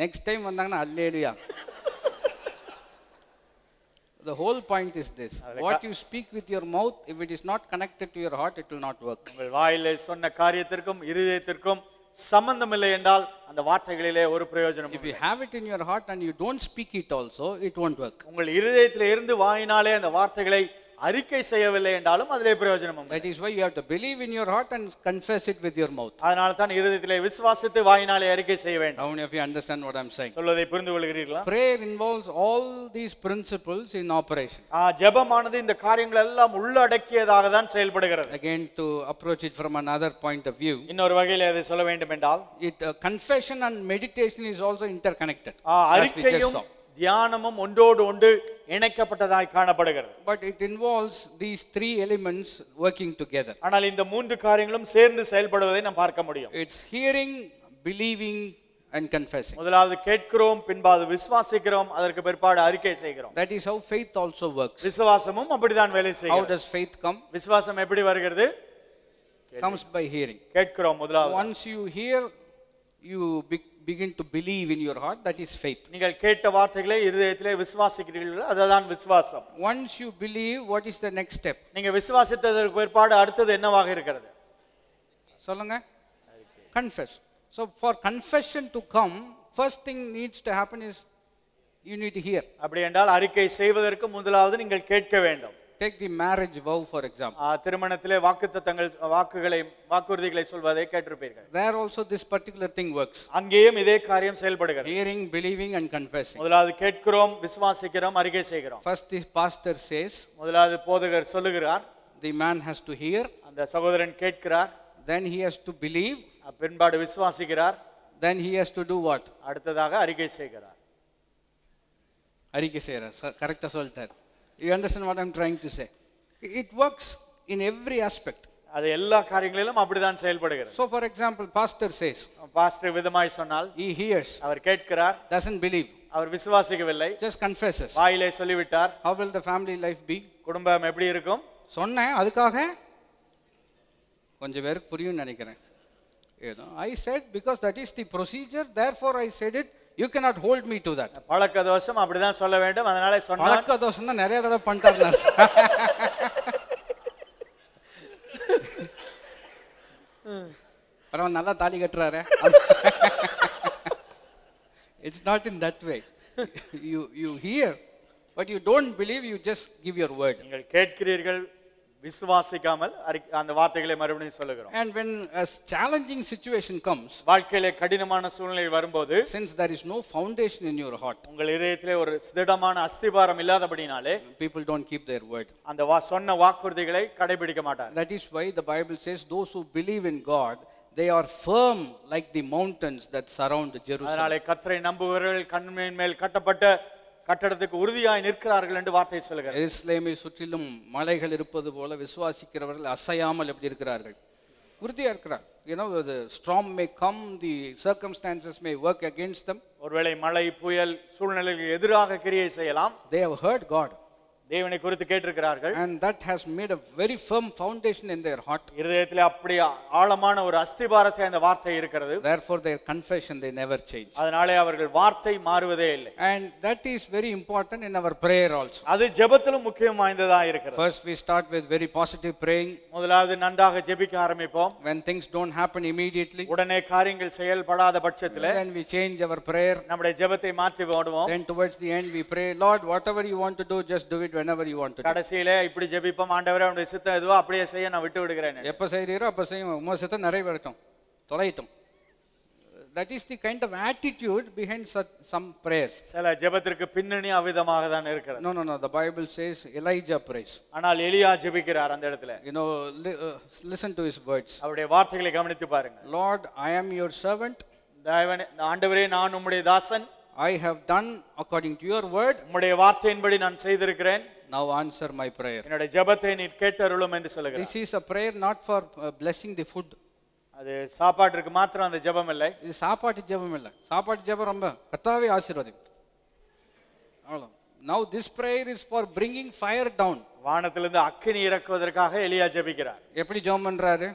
நெக்ஸ்ட் டைம் வந்தாங்கன்னா அல்லேலுயா. The whole point is this: what you speak with your mouth, if it is not connected to your heart, it will not work. உங்கள் வாயிலே சொன்ன காரியத்திற்கும் இருதயத்திற்கும் சம்பந்தம் இல்லை என்றால் அந்த வார்த்தைகளிலே ஒரு பிரயோஜனம் If you have it in your heart and you don't speak it also, it won't work. உங்கள் இருதயத்திலே இருந்து வாயினாலே அந்த வார்த்தைகளை அறிக்கை செய்யவில்லை என்றாலும் அதிலே பிரயோஜனம் உண்டு. That is why you have to believe in your heart and confess it with your mouth. அதனால தான் இருதயத்திலே விசுவாசித்து வாயினாலே அறிக்கை செய்ய வேண்டும். How many of you understand what I'm saying? சொல்வதை புரிந்து கொள்கிறீர்களா? Prayer involves all these principles in operation. ஜெபமானது இந்த காரியங்கள் எல்லாம் உள்ளடக்கியதாக தான் செயல்படுகிறது. Again, to approach it from another point of view, இன்னொரு வகையில் அதை சொல்ல வேண்டும் என்றால் confession and meditation is also interconnected. அறிக்கையும் தியானமும் ஒன்றோடு ஒன்று இணைக்கப்பட்டதாய் காணப்படுகிறது. But it involves these 3 elements working together. ஆனால் இந்த 3 காரியங்களும் சேர்ந்து செயல்படுவதை நாம் பார்க்க முடியும். It's hearing, believing and confessing. முதலாவது கேட்கிறோம், பின்பாது விசுவாசிக்கிறோம், அதற்கு பிற்பாடு அறிக்கை செய்கிறோம். That is how faith also works. விசுவாசமும் அப்படிதான் வேலை செய்கிறது. How does faith come? விசுவாசம் எப்படி வருகிறது? Comes by hearing. கேட்கிறோம் முதலாவது. Once you hear, you begin to believe in your heart, that is faith. நீங்கள் கேட்ட வார்த்தைகளை இதயத்திலே விசுவாசிக்கிறீர்கள், அதுதான் விசுவாசம். Once you believe, what is the next step? நீங்க விசுவாசித்ததற்கு பிற்பாடு அடுத்தது என்னவாக இருக்கிறது? சொல்லுங்க. Confess. So for confession to come, first thing needs to happen is you need to hear. அப்படி என்றால் அறிக்கை செய்வதற்கு முதலாவது நீங்கள் கேட்க வேண்டும். Take the marriage vow for example. திருமணத்திலே வாக்குறுதிகளை சொல்வதை கேட்டிருப்பீர்கள். There also this particular thing works. அங்கேயும் இதே காரியம் செயல்படுகிறது. Hearing, believing and confessing. முதலாவது கேட்கிறோம், விசுவாசிக்கிறோம், அறிக்கை செய்கிறோம். First the pastor says, முதலாவது போதகர் சொல்லுகிறார். the man has to hear. அந்த சகோதரன் கேட்கிறார். Then he has to believe. பின்பாடு விசுவாசிக்கிறார். Then he has to do what? அடுத்ததாக அறிக்கை செய்கிறார். அறிக்கை செய்கிறார். கரெக்டா சொல்லிட்டார். You understand what I'm trying to say? It works in every aspect. அது எல்லா காரியங்களிலும் அப்படிதான் செயல்படுகிறது. So for example, pastor says, pastor விதமாய் சொன்னால், he hears, அவர் கேட்கிறார், doesn't believe, our விசுவாசிக்கவில்லை, just confesses, வாயிலே சொல்லிவிட்டார். how will the family life be? குடும்பம் எப்படி இருக்கும்? சொன்னேன், அதுக்காக கொஞ்சம் பேருக்கு புரியும் நினைக்கிறேன். I said because that is the procedure, therefore I said it. You cannot hold me to that. பழக்க தோஷம் அப்படிதான் சொல்ல வேண்டும், அதனால சொன்னா. பழக்க தோஷம் தான் நிறைய தடவை பண்ணிட்டாரு. பரவாயில்ல, நல்லா தாலி கட்டுறாரு. It's not in that way. You hear, but you don't believe. You just give your word. நீங்கள் கேட்கிறீர்கள், விசுவாசிக்காமல் அந்த வார்த்தைகளை மறுபடியும் சொல்லுகிறோம். And when a challenging situation comes, வாழ்க்கையிலே கடினமான சூழ்நிலை வரும்போது, since there is no foundation in your heart, உங்கள் இதயத்திலே ஒரு திடமான அஸ்திபாரம் இல்லாதபடினாலே, people don't keep their word. அந்த சொன்ன வாக்குறுதிகளை கடைபிடிக்க மாட்டார்கள். That is why the Bible says those who believe in God, they are firm like the mountains that surround Jerusalem. அதனாலே கர்த்தரை நம்புகிறவர்கள் கண்மேன் மேல் கட்டப்பட்ட கட்டடத்துக்கு உறுதியாய் நிற்கிறார்கள் என்று வார்த்தை சொல்கிறது. எருசலேமை சுற்றிலும் மலைகள் இருப்பது போல விசுவாசிக்கிறவர்கள் அசையாமல் எப்படி இருக்கிறார்கள்? உறுதியா இருக்கிறார். You know, the storm may come, the circumstances may work against them. ஒருவேளை மழை, புயல், சூழ்நிலைகளுக்கு எதிராக கிரியை செய்யலாம். They have heard God. தேவனை குறித்து கேட்டிருக்கிறார்கள். And that has made a very firm foundation in their heart. இருதயத்திலே அப்படி ஆழமான ஒரு அஸ்திபாரத்தை அந்த வார்த்தை இருக்கிறது. Therefore their confession they never change. அதனாலே அவர்கள் வார்த்தை மாறுவதே இல்லை. And that is very important in our prayer also. அது ஜெபத்திலும் முக்கியம் வாய்ந்ததா இருக்கிறது. First we start with very positive praying. முதலாவது நன்றாக ஜெபிக்க ஆரம்பிப்போம். When things don't happen immediately, உடனே காரியங்கள் செயல்படாத பட்சத்திலே, then we change our prayer. நம்முடைய ஜெபத்தை மாற்றி போடுவோம். Then towards the end we pray, Lord, whatever you want to do, just do it whenever you want to do. கடைசியிலே இப்படி ஜெபிப்போம், ஆண்டவரே உம்முடைய சித்தம் எதுவோ அப்படியே செய்ய நான் விட்டு விடுகிறேன். எப்ப செய்றீரோ அப்ப செய்யும், உம்முடைய சித்தம் நிறைவேறட்டும், தொலையட்டும். that is the kind of attitude behind some prayers. சில ஜெபத்திற்கு பின்னணி அவ்விதமாக தான் இருக்கிறது. No, the Bible says Elijah prays. ஆனால் எலியா ஜெபிக்கிறார் அந்த இடத்துல. Listen to his words. அவருடைய வார்த்தைகளை கவனித்து பாருங்க. Lord, I am your servant. ஆண்டவரே, நான் உம்முடைய தாசன். I have done according to your word. உம்முடைய வார்த்தையின்படி நான் செய்திருக்கிறேன். Now answer my prayer. என்னுடைய ஜெபத்தை நீ கேட்டருளும் என்று சொல்கிறார். This is a prayer not for blessing the food. அது சாப்பாட்டுக்கு மாத்திரம் அந்த ஜெபம் இல்லை. இது சாப்பாட்டு ஜெபம் இல்லை. சாப்பாட்டு ஜெபம் ரொம்ப கர்த்தாவே ஆசீர்வதிக்கும். அவ்வளவு. Now this prayer is for bringing fire down. வானத்திலிருந்து அக்கினி இறக்குவதற்காக எலியா ஜெபிக்கிறார். எப்படி ஜெபம் பண்றாரு?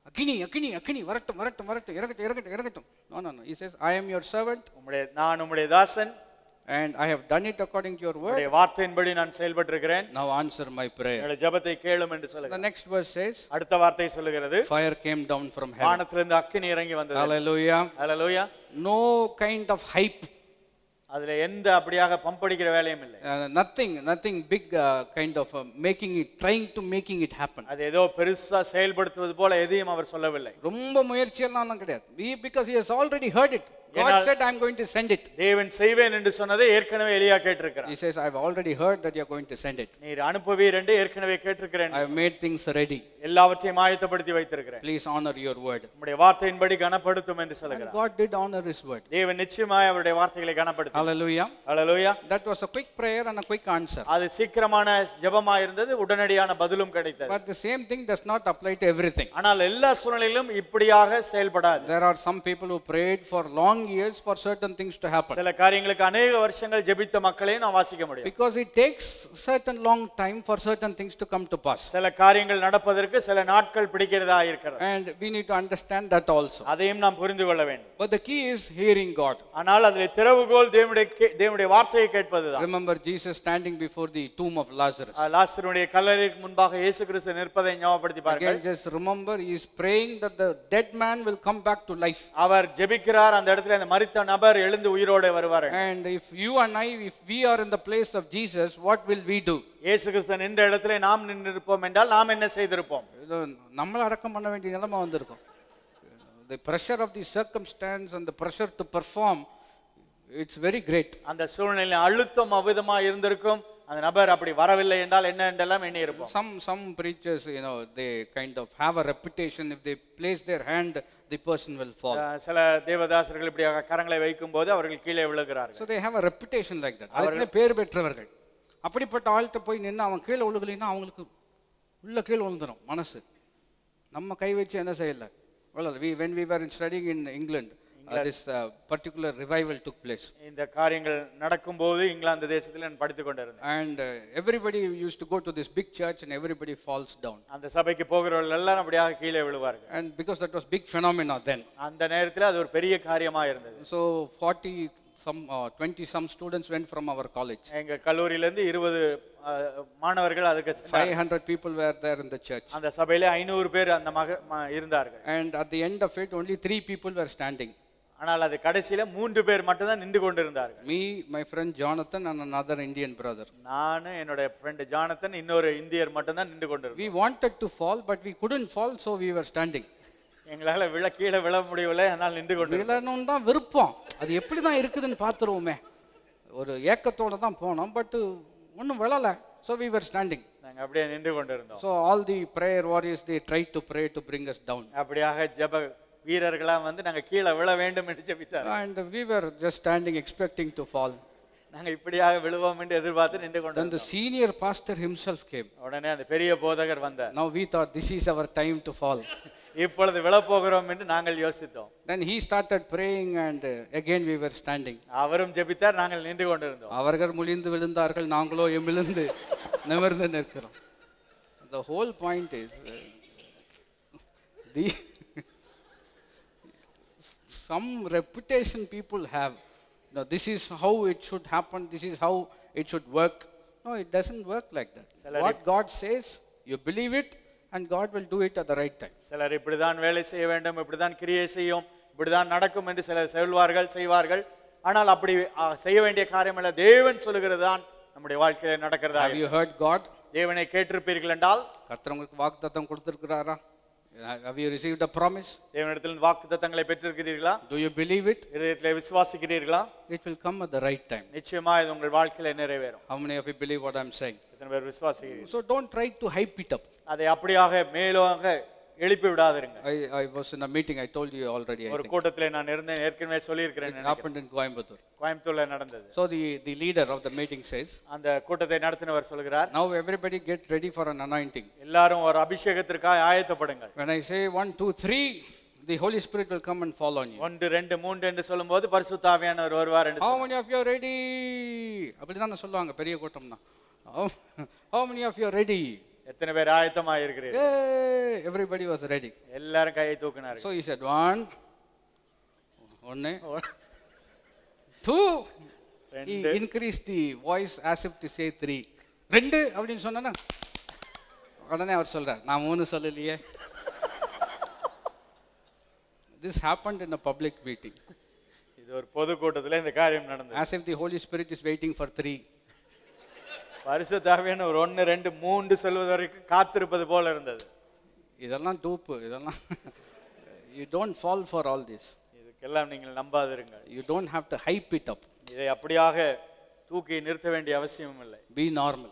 அக்கினி அக்கினி அக்கினி வரட்டும் வரட்டும் வரட்டும் இறங்கட்டும் இறங்கட்டும் இறங்கட்டும். No. He says, I am your servant. நான் உம்முடைய தாசன். And I have done it according to your word. உம்முடைய வார்த்தையின்படி நான் செயல்பட்டிருக்கிறேன். Now answer my prayer. என்னுடைய ஜெபத்தை கேளும் என்று சொல்லுகிறார். The next verse says, அடுத்த வார்த்தை சொல்லுகிறது, fire came down from heaven. வானத்திலிருந்து அக்கினி இறங்கி வந்தது. Hallelujah. Hallelujah. No kind of hype. அதுல எந்த அப்படியாக பம்ப் அடிக்கிற வேலையும் இல்லை. Nothing big kind of trying to making it happen. அது ஏதோ பெருசா செயல்படுத்துவது போல எதையும் அவர் சொல்லவில்லை. ரொம்ப முயற்சி எல்லாம் கிடையாது. Because he has already heard it. God said, I am going to send it. தேவன் செய்வேன் என்று சொன்னதை ஏற்கனவே எலியா கேட்டிருக்கிறார். He says, I have already heard that you are going to send it. நீர் அனுப்புவீர் என்று ஏற்கனவே கேட்டிருக்கிறேன். I have made things ready. எல்லாவற்றையும் ஆயத்தப்படுத்தி வைத்திருக்கிறேன். Please honor your word. உம்முடைய வார்த்தையின்படி கனப்படுத்தும் என்று சொல்கிறார். God did honor his word. தேவன் நிச்சயமாய் அவருடைய வார்த்தைகளை கனப்படுத்தினார். Hallelujah. Hallelujah. That was a quick prayer and a quick answer. அது சீக்கிரமான ஜெபமாய் இருந்தது, உடனடியான பதிலும் கிடைத்தது. But the same thing does not apply to everything. ஆனால் எல்லா சூழ்நிலையிலும் இப்படியாக செயல்படாது. There are some people who prayed for long years for certain things to happen. சில காரியங்களுக்கு अनेक வருஷங்கள் ஜெபித்த மக்களை நாம் வாசிக்க முடியும். Because it takes certain long time for certain things to come to pass. சில காரியங்கள் நடப்பதற்கு சில நாட்கள் பிடிக்கிறதா இருக்கிறது. And we need to understand that also. அதையும் நாம் புரிந்து கொள்ள வேண்டும். But the key is hearing God. ஆனால் அதிலே திறவுகோல் தேவனுடைய வார்த்தையை கேட்பதுதான். Remember Jesus standing before the tomb of Lazarus. லாசருடைய கல்லறைக்கு முன்பாக இயேசு கிறிஸ்து நிற்பதை ஞாபகப்படுத்தி பாருங்கள். Again just remember he is praying that the dead man will come back to life. அவர் ஜெபிக்கிறார், அந்த இடத்துல அந்த மரித்த நபர் எழுந்து உயிரோடு வருவார். And if you and I, if we are in the place of Jesus, what will we do? இயேசு கிறிஸ்து நின்ற இடத்திலே நாம் நின்றிருப்போம் என்றால் நாம் என்ன செய்திருப்போம்? நம்மள அடக்கம் பண்ண வேண்டிய நிலைமை வந்திருக்கும். The pressure of the circumstance and the pressure to perform, it's very great. அந்த சூழ்நிலையில் அழுத்தம் அவ்விதமா இருந்திருக்கும். அந்த நபர் அப்படி வரவில்லை என்றால் என்ன என்றெல்லாம் எண்ணி இருப்போம். Some preachers, they kind of have a reputation, if they place their hand the person will fall. சில தேவதாசர்கள் இப்படி கரங்களை வைக்கும்போது அவர்கள் கீழே விழுகிறார்கள். So they have a reputation like that. அவர்கள் பேர் பெற்றவர்கள். அப்படிப்பட்ட ஆள்கிட்ட போய் நின்று அவன் கீழே விழுகலைன்னா அவங்களுக்கு உள்ள கீழே விழுந்துரும் மனசு. நம்ம கை வச்சு என்ன செய்யல. Well, when we were studying in England, this particular revival took place. இந்த காரியங்கள் நடக்கும்போது இங்கிலாந்து தேசத்தில் நான் படித்துக் கொண்டிருந்தேன். And everybody used to go to this big church and everybody falls down. அந்த சபைக்கு போகிறவர்கள் எல்லாம் அப்படியே கீழே விழுவார்கள். And because that was big phenomena then. அந்த நேரத்தில் அது ஒரு பெரிய காரியமா இருந்தது. So 20 some students went from our college. எங்க கல்லூரியில இருந்து 20 மாணவர்கள் அதுக்கு 500 people were there in the church. அந்த சபையிலே 500 பேர் அந்த இருந்தார்கள். And at the end of it only 3 people were standing. ஆனால் அது கடைசில 3 பேர் மட்டும் தான் நின்று கொண்டிருந்தார்கள். Me, my friend Jonathan and another Indian brother. நான் என்னோட friend Jonathan இன்னொரு இந்தியர் மட்டும் தான் நின்று கொண்டிருந்தோம். We wanted to fall but we couldn't fall, so we were standing. எங்களால கீழே விழ முடியவில்லை, அதனால நின்று கொண்டிருந்தோம். விழணும் தான் விருப்பம். அது எப்படி தான் இருக்குதுன்னு பாத்துருவோமே. ஒரு ஏக்கத்தோட தான் போனோம், பட் ஒண்ணும் விழல. So we were standing. நாங்க அப்படியே நின்று கொண்டிருந்தோம். So all the prayer warriors they tried to pray to bring us down. அப்படியாக ஜெப வீரர்களா வந்து நாங்க கீழே விழ வேண்டும் என்று ஜெபித்தார். And we were just standing expecting to fall. நாங்க இப்படியாக விழுவோம் என்று எதிர்பார்த்து நின்று கொண்டிருந்தோம். Then the senior pastor himself came. உடனே அந்த பெரிய போதகர் வந்தார். Now we thought this is our time to fall. இப்பொழுது விழ போகிறோம் என்று நாங்கள் யோசித்தோம். Then he started praying and again we were standing. அவரும் ஜெபித்தார், நாங்கள் நின்று கொண்டிருந்தோம். அவர்கள் முழிந்து விழுந்தார்கள், நாங்களோ எமிழ்ந்து நிமிர்ந்து நிற்கிறோம். The whole point is some reputation people have. No, this is how it should happen, this is how it should work. No, it doesn't work like that. What God says, you believe it and God will do it at the right time. சிலர் இப்படி தான் வேலை செய்ய வேண்டும், இப்படி தான் கிரியை செய்யும், இப்படி தான் நடக்கும் என்று சிலர் சொல்வார்கள், செய்வார்கள். ஆனால் அப்படி செய்ய வேண்டிய காரியம் இல்ல. தேவன் சொல்லுகிறது தான் நம்முடைய வாழ்க்கையில நடக்கிறதா. Have you heard God? தேவனை கேட்டிருப்பீர்கள் என்றால் கர்த்தர் உங்களுக்கு வாக்குத்தத்தம் கொடுத்திருக்கிறாரா? Have you received a promise? தேவனிடத்தில் வாக்குத்தத்தங்களை பெற்றிருக்கிறீர்களா? Do you believe it? இதயத்திலே விசுவாசிக்கிறீர்களா? It will come at the right time. நிச்சயமாக இது உங்கள் வாழ்க்கையில நிறைவேறும். How many of you believe what I'm saying? எத்தனை பேர் விசுவாசிக்கிறீர்கள்? So don't try to hype it up. அதை அப்படியாக மேலாக எழுப்பி விடாதீங்க. I was in a meeting, I told you already, I ஒரு think. கூட்டத்திலே நான் இருந்தேன், ஏற்கனவே சொல்லியிருக்கிறேன். It happened in Coimbatore. கோயம்புத்தூர்ல நடந்தது. So the leader of the meeting says, அந்த கூட்டத்தை நடத்தினவர் சொல்கிறார், now everybody get ready for an anointing. எல்லாரும் ஒரு அபிஷேகத்திற்காக ஆயத்தப்படுங்கள். When I say 1, 2, 3, the Holy Spirit will come and fall on you. 1 2 3 என்று சொல்லும்போது பரிசுத்த ஆவியானவர் வருவார் என்று. How many of you are ready? அப்படிதான் சொல்லுவாங்க பெரிய கூட்டம்னா. How many of you are ready? எத்தனை பேர் ஆயத்தமாக இருக்கிறீர்கள்? Everybody was ready. எல்லாரும் கையை தூக்கினார்கள். So he said 1, 2. He increased the voice as if to say 3. 2 அப்படின்னு சொன்னா உடனே அவர் சொல்றார், நான் 3 சொல்லலையே. This happened in a public meeting. இது ஒரு பொது கூட்டத்தில் இந்த காரியம் நடந்தது. As if the Holy Spirit is waiting for 3. பரிசுத்த ஆவியானவர் 1 2 3 சொல்வது வரைக்கும் காத்திருப்பது போல இருந்தது. இதெல்லாம் டூப்பு, இதெல்லாம் you don't fall for all this. இதுக்கெல்லாம் நீங்கள் நம்பாதிருங்கள். You don't have to hype it up. இதை அப்படியாக தூக்கி நிறுத்த வேண்டிய அவசியம் இல்லை. Be normal.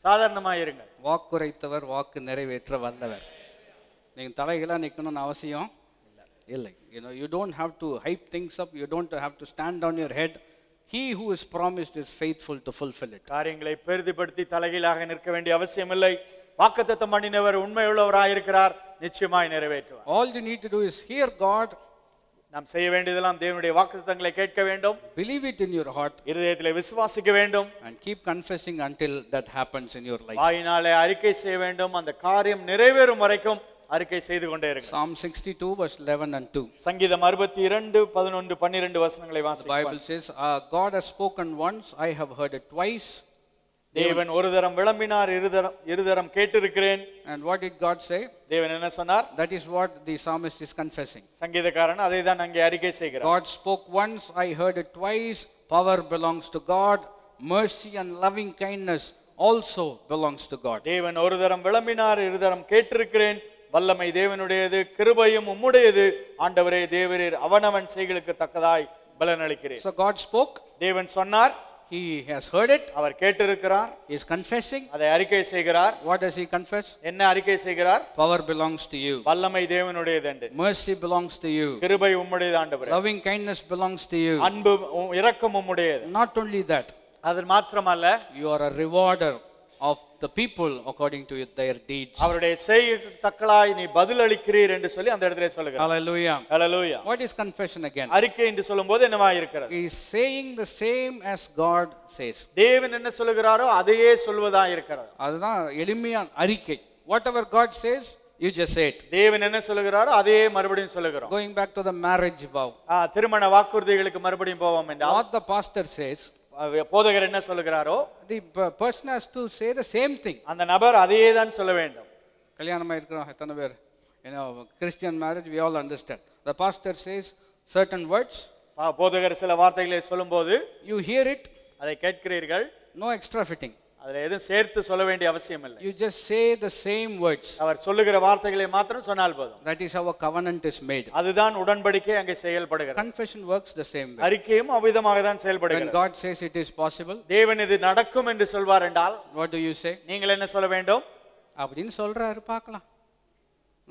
சாதாரணமாக இருங்கள். வாக்குரைத்தவர் வாக்கு நிறைவேற்ற வந்தவர். நீங்க தலைகளா நிக்கணும்னு அவசியம் இல்லை. You don't have to hype things up. You don't have to stand on your head. He who is promised is faithful to fulfill it. காரியங்களை பெரிதுபடுத்தி தலைகீழாக நிற்க வேண்டிய அவசியம் இல்லை. வாக்குத்தத்தம் பண்ணினவர் உண்மையுள்ளவராய் இருக்கிறார், நிச்சயமாய் நிறைவேற்றுவார். All you need to do is hear God. நாம் செய்ய வேண்டியதெல்லாம் தேவனுடைய வாக்குத்தத்தங்களை கேட்க வேண்டும். Believe it in your heart. இருதயத்திலே விசுவாசிக்க வேண்டும். And keep confessing until that happens in your life. வாயினாலே அறிக்கை செய்ய வேண்டும். அந்த காரியம் நிறைவேறும் வரைக்கும் அறிக்கை செய்து கொண்டே இருங்கள். Psalm 62 verse 11 and 2. சங்கீதம் 62 11 12 வசனங்களை வாசிப்போம். The Bible says, God has spoken once, I have heard it twice. தேவன் ஒரு தரம் விளம்பினார், இருதரம் கேட்டிருக்கிறேன். And what did God say? தேவன் என்ன சொன்னார்? That is what the psalmist is confessing. சங்கீதக்காரன் அதை தான் அங்கே அறிக்கை செய்கிறார். God spoke once, I heard it twice. Power belongs to God. Mercy and loving kindness also belongs to God. தேவன் ஒரு தரம் விளம்பினார், இருதரம் கேட்டிருக்கிறேன். வல்லமை தேவனுடையது, கிருபையும் உம்முடையது. ஆண்டவரே தேவரீர் அவனவன் செய்களுக்கு தக்கதாய் பலனளிக்கிறீர். So God spoke. தேவன் சொன்னார். He has heard it. அவர் கேட்டிருக்கிறார். He is confessing. அதை அறிக்கை செய்கிறார். What does he confess? என்ன அறிக்கை செய்கிறார்? Power belongs to you. வல்லமை தேவனுடையது என்று. Mercy belongs to you. கிருபை உம்முடையது ஆண்டவரே. Loving kindness belongs to you. அன்பு இரக்கம் உம்முடையது. Not only that, அது மாத்திரமல்ல, you are a rewarder of the people according to their deeds. அவருடைய செய்கைக்கு தக்கதாய் நீ பதில் அளிக்கிறீர் என்று சொல்லி அந்த இடத்திலே சொல்லுகிறார். Hallelujah. Hallelujah. What is confession again? அறிக்கை என்று சொல்லும்போது என்னவா இருக்கிறது? He is saying the same as God says. தேவன் என்ன சொல்லுகிறாரோ அதையே சொல்வதா இருக்கிறது. அதுதான் எளிமையான அறிக்கை. Whatever God says, you just say it. தேவன் என்ன சொல்லுகிறாரோ அதையே மறுபடியும் சொல்லுகிறோம். Going back to the marriage vow. திருமண வாக்குறுதிகளுக்கு மறுபடியும் போவோம் என்றால், What the pastor says, போதகர் என்ன சொல்லுகிறாரோ the person has to say the same thing. அந்த நபர் அதையே தான் சொல்ல வேண்டும். கல்யாணமா இருக்கிறோம் எத்தனை பேர்? Christian marriage we all understand. The pastor says certain words. போதகர் சில வார்த்தைகளை சொல்லும்போது You hear it. அதை கேட்கிறீர்கள். No extra fitting. அதுல எதுவும் சேர்த்து சொல்ல வேண்டிய அவசியம் இல்லை. You just say the same words. அவர் சொல்லுகிற வார்த்தைகளை மாத்திரம் சொன்னால் போதும். That is how a covenant is made. அதுதான் உடன்படிக்கை அங்கே செயல்படுகிறது. Confession works the same way. அறிக்கையும் அவ்விதமாக தான் செயல்படுகிறது. When God says it is possible, தேவன் இது நடக்கும் என்று சொல்வார் என்றால், what do you say? நீங்கள் என்ன சொல்ல வேண்டும்? அப்படின்னு சொல்றாரு பார்க்கலாம்.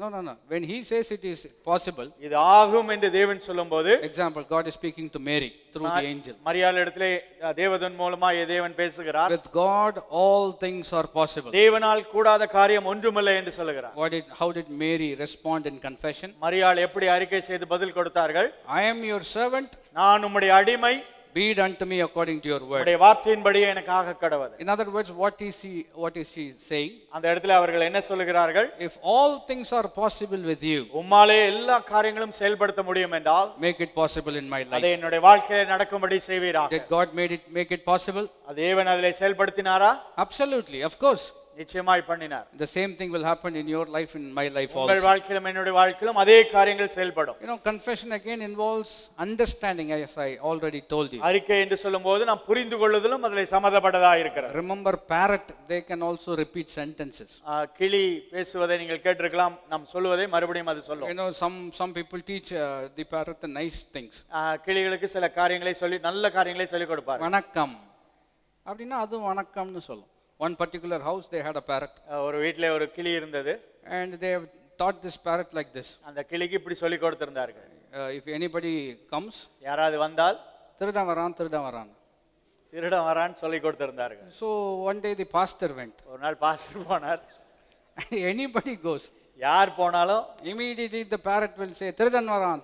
No. When he says it is possible, இது ஆகும் என்று தேவன் சொல்லும்போது, example, God is speaking to Mary through the angel. மரியாள் இடத்திலே தேவதூதன் மூலமா தேவன் பேசுகிறார். With God all things are possible. தேவனால் கூடாத காரியம் ஒன்றுமில்லை என்று சொல்லுகிறார். How did Mary respond in confession? மரியாள் எப்படி அறிக்கை செய்து பதில் கொடுத்தார்கள்? I am your servant. நான் உம்முடைய அடிமை. Be it unto me according to your word. உம்முடைய வார்த்தையின்படியே எனக்காக கடவது. In other words, what is she saying? அந்த இடத்துல அவர்கள் என்ன சொல்லுகிறார்கள்? If all things are possible with you, உம்மாலே எல்லா காரியங்களும் செயல்படுத்த முடியும் என்றால், make it possible in my life. அதை என்னுடைய வாழ்க்கையிலே நடக்கும்படி செய்வீராக. Did God make it possible? தேவன் அதிலே செயல்படுத்தினாரா? Absolutely, of course. நிச்சயமாய் பண்ணினார். The same thing will happen in your life, in my life also. உங்கள் வாழ்க்கையிலும் என்னுடைய வாழ்க்கையிலும் அதே காரியங்கள் செயல்படும். Confession again involves understanding, as I already told you. அறிக்கை என்று சொல்லும்போது நாம் புரிந்து கொள்வதிலும் அதிலே சம்மதப்பட்டதாக இருக்கிறது. Remember, parrot, they can also repeat sentences. கிளி பேசுவதை நீங்கள் கேட்டிருக்கலாம், நாம் சொல்லுவதை மறுபடியும் அது சொல்லும். Some people teach the parrot the nice things. கிளிகளுக்கு சில காரியங்களை சொல்லி நல்ல காரியங்களை சொல்லி கொடுப்பார். வணக்கம் அப்படினா அது வணக்கம்னு சொல்லும். One particular house they had a parrot. ஒரு வீட்ல ஒரு கிளி இருந்தது. And they have taught this parrot like this. அந்த கிளிக்கு இப்படி சொல்லி கொடுத்திருந்தார்கள். If anybody comes, யாராவது வந்தால் திருடன் வரான் திருடன் வரான்னு சொல்லி கொடுத்திருந்தார்கள். So one day the pastor went. ஒரு நாள் பாஸ்டர் போனார். Anybody goes, யார் போனாலும் immediately the parrot will say திருடன் வரான்.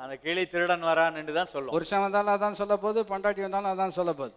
அந்த கிளி திருடன் வரான் என்று தான் சொல்லும். புருஷன் வந்தாலும் அதான் சொல்ல போகுது, பொண்டாட்டி வந்தாலும் அதான் சொல்ல போகுது.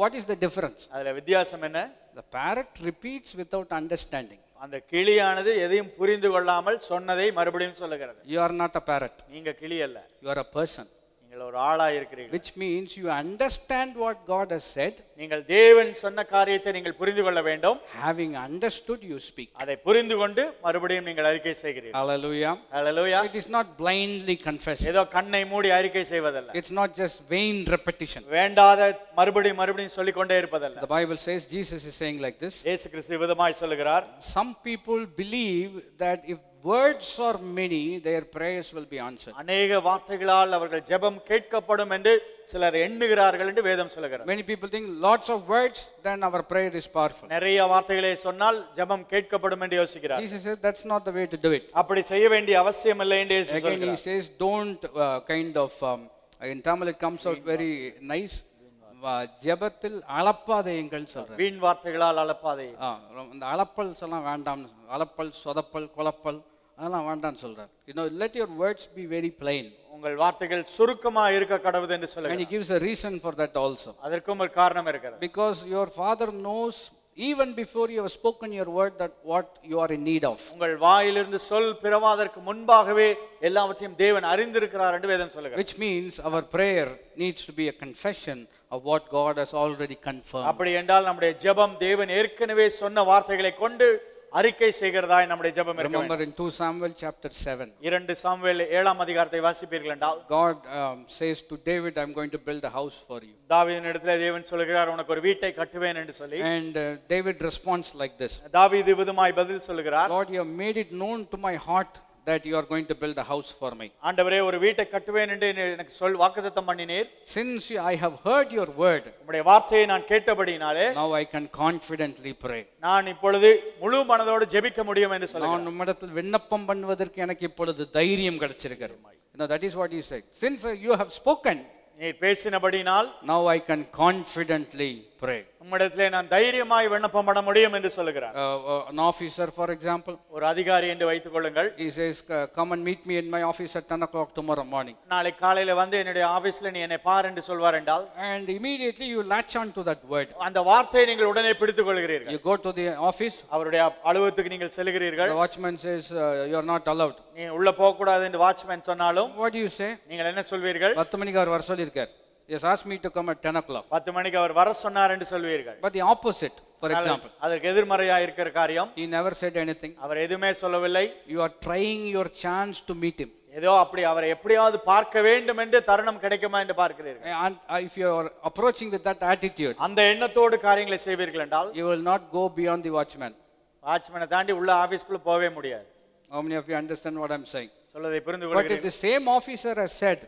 What is the difference? அதுல வித்தியாசம் என்ன? The parrot repeats without understanding. அந்த கிளியானது எதையும் புரிந்து கொள்ளாமல் சொன்னதை மறுபடியும் சொல்லுகிறது. You are not a parrot. நீங்க கிளி அல்ல. You are a person. நீங்கள் ஒரு ஆளா இருக்கிறீர்கள். Which means you understand what God has said. நீங்கள் தேவன் சொன்ன காரியத்தை நீங்கள் புரிந்து கொள்ள வேண்டும். Having understood, you speak. அதை புரிந்து கொண்டு மறுபடியும் நீங்கள் அறிக்கை செய்கிறீர்கள். Hallelujah. Hallelujah. It is not blindly confessing. ஏதோ கண்ணை மூடி அறிக்கை செய்வதல்ல. It's not just vain repetition. வேண்டாத மறுபடியும் சொல்லிக் கொண்டே இருப்பதல்ல. The Bible says, Jesus is saying like this. இயேசு கிறிஸ்து விதமாய் சொல்லுகிறார். Some people believe that if words are many, their prayers will be answered. அநேக வார்த்தைகளால் அவர்கள் ஜெபம் கேட்கப்படும் என்று சிலர் எண்ணுகிறார்கள் என்று வேதம் சொல்லுகிறது. Many people think lots of words, then our prayer is powerful. நிறைய வார்த்தைகளை சொன்னால் ஜெபம் கேட்கப்படும் என்று யோசிக்கிறார். Jesus says that's not the way to do it. அப்படி செய்ய வேண்டிய அவசியம் இல்லை என்று இயேசு சொல்கிறார். Again he says don't in Tamil it comes out very nice. ஜெபத்தில் அளப்பாதைங்கள் சொல்றார். வீண் வார்த்தைகளால் அளப்பாதை. இந்த அளப்பல் எல்லாம் வேண்டாம். அளப்பல், சொதப்பல், குழப்பல் அதெல்லாம் வேண்டாம்னு சொல்றார். Let your words be very plain. உங்கள் வார்த்தைகள் சுருக்கமா இருக்க கடவுது என்று சொல்லுகிறார். And he gives a reason for that also. அதற்கும் ஒரு காரணம் இருக்கிறது. Because your father knows even before you have spoken your word that what you are in need of. உங்கள் வாயிலிருந்து சொல் பிறவாதற்கு முன்பாகவே எல்லாவற்றையும் தேவன் அறிந்திருக்கிறார் என்று வேதம் சொல்லுகிறது. Which means our prayer needs to be a confession of what God has already confirmed. அப்படி என்றால் நம்முடைய ஜெபம் தேவன் ஏற்கனவே சொன்ன வார்த்தைகளை கொண்டு அறிக்கை செய்கிறதாய் நம்முடைய ஜெபம் இருக்க வேண்டும். Remember in 2 Samuel chapter 7. 2 Samuel 7ஆம் அதிகாரத்தை வாசிப்பீர்கள் என்றால் God says to David, I'm going to build a house for you. தாவீதின் இடத்திலே தேவன் சொல்கிறார், உனக்கு ஒரு வீட்டை கட்டுவேன் என்று சொல்லி. And David responds like this. தாவீது விதமாய் பதில் சொல்கிறார், Lord, you have made it known to my heart that you are going to build a house for me. ஆண்டவரே, ஒரு வீட்டை கட்டுவேன் என்று எனக்கு வாக்குத்தத்தம் பண்ணினீர். Since I have heard your word, உம்முடைய வார்த்தையை நான் கேட்டபடியினாலே now I can confidently pray. நான் இப்பொழுது முழு மனதோடு ஜெபிக்க முடியும் என்று சொல்கிறார். நான் உம்மிடத்தில் விண்ணப்பம் பண்ணுவதற்கு எனக்கு இப்பொழுது தைரியம் கிடைச்சிருக்கிறது. That is what he said. Since you have spoken, நீர் பேசினபடினால் now I can confidently pray. உம்மிடத்திலே நான் தைரியமாய் விண்ணப்பம் பண்ண முடியும் என்று சொல்கிறார். An officer, for example, ஒரு அதிகாரி என்று வைத்துக் கொள்ளுங்கள். he says, come and meet me in my office at 10 o'clock tomorrow morning. நாளை காலையில வந்து என்னுடைய ஆபீஸ்ல நீ என்னை பார் என்று சொல்வார் என்றால், and immediately you latch on to that word. அந்த வார்த்தையை நீங்கள் உடனே பிடித்துக் கொள்கிறீர்கள். You go to the office, அவருடைய அலுவலகத்துக்கு நீங்கள் செல்கிறீர்கள். the watchman says you are not allowed. நீ உள்ள போக கூடாது என்று வாட்ச்மேன் சொன்னாலும், what do you say? நீங்கள் என்ன சொல்வீர்கள்? 10 மணிக்கு அவர் வர சொல்லிருக்கார். Yes, asked me to come at 10 o'clock. 10 மணிக்கு அவர் வர சொன்னார் என்று சொல்வீர்கள். But the opposite, for example, அதற்கு எதிர்மறையா இருக்கிற காரியம், he never said anything. அவர் எதுமே சொல்லவில்லை. You are trying your chance to meet him. ஏதோ அப்படி அவரை எப்படியாவது பார்க்க வேண்டும் என்று தருணம் கிடைக்குமா என்று பார்க்கிறீர்கள். And if you are approaching with that attitude, அந்த எண்ணத்தோடு காரியங்களை செய்வீர்கள் என்றால், you will not go beyond the watchman. வாட்ச்மேனை தாண்டி உள்ள ஆபீஸ்க்குள்ள போவே முடியாது. How many of you understand what I am saying? சொல்வதை புரிந்து But if கொள்கிறீர்கள். the same officer has said,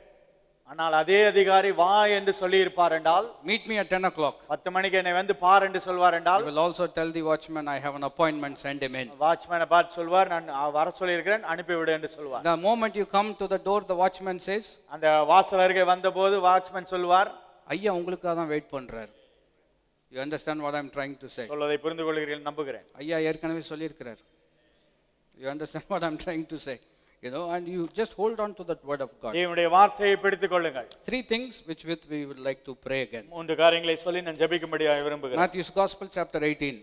ஆனால் அதே அதிகாரி வா என்று சொல்லி இருப்பார் என்றால், meet me at 10 o'clock, 10 மணிக்கு என்னை வந்து பார் என்று சொல்வார் என்றால், he will also tell the watchman, I have an appointment, send him in. வாட்ச்மேனை பார்த்து சொல்வார், நான் வர சொல்லி இருக்கிறேன், அனுப்பி விடு என்று சொல்வார். The moment you come to the door, the watchman says, அந்த வாசல் அருகே வந்தபோது வாட்ச்மேன் சொல்வார், ஐயா உங்களுக்காக தான் வெயிட் பண்றார். You understand what I am trying to say? சொல்வதை புரிந்து கொள்கிறீர்கள் நம்புகிறேன். ஐயா ஏற்கனவே சொல்லியிருக்கிறார். You understand what I am trying to say? And you just hold on to that word of God. தேவனுடைய வார்த்தையை பிடித்துக் கொள்ளுங்கள். 3 things with we would like to pray again. 3 காரியங்களை சொல்லி நான் ஜெபிக்கும்படியாக விரும்புகிறேன். Matthew's Gospel chapter 18.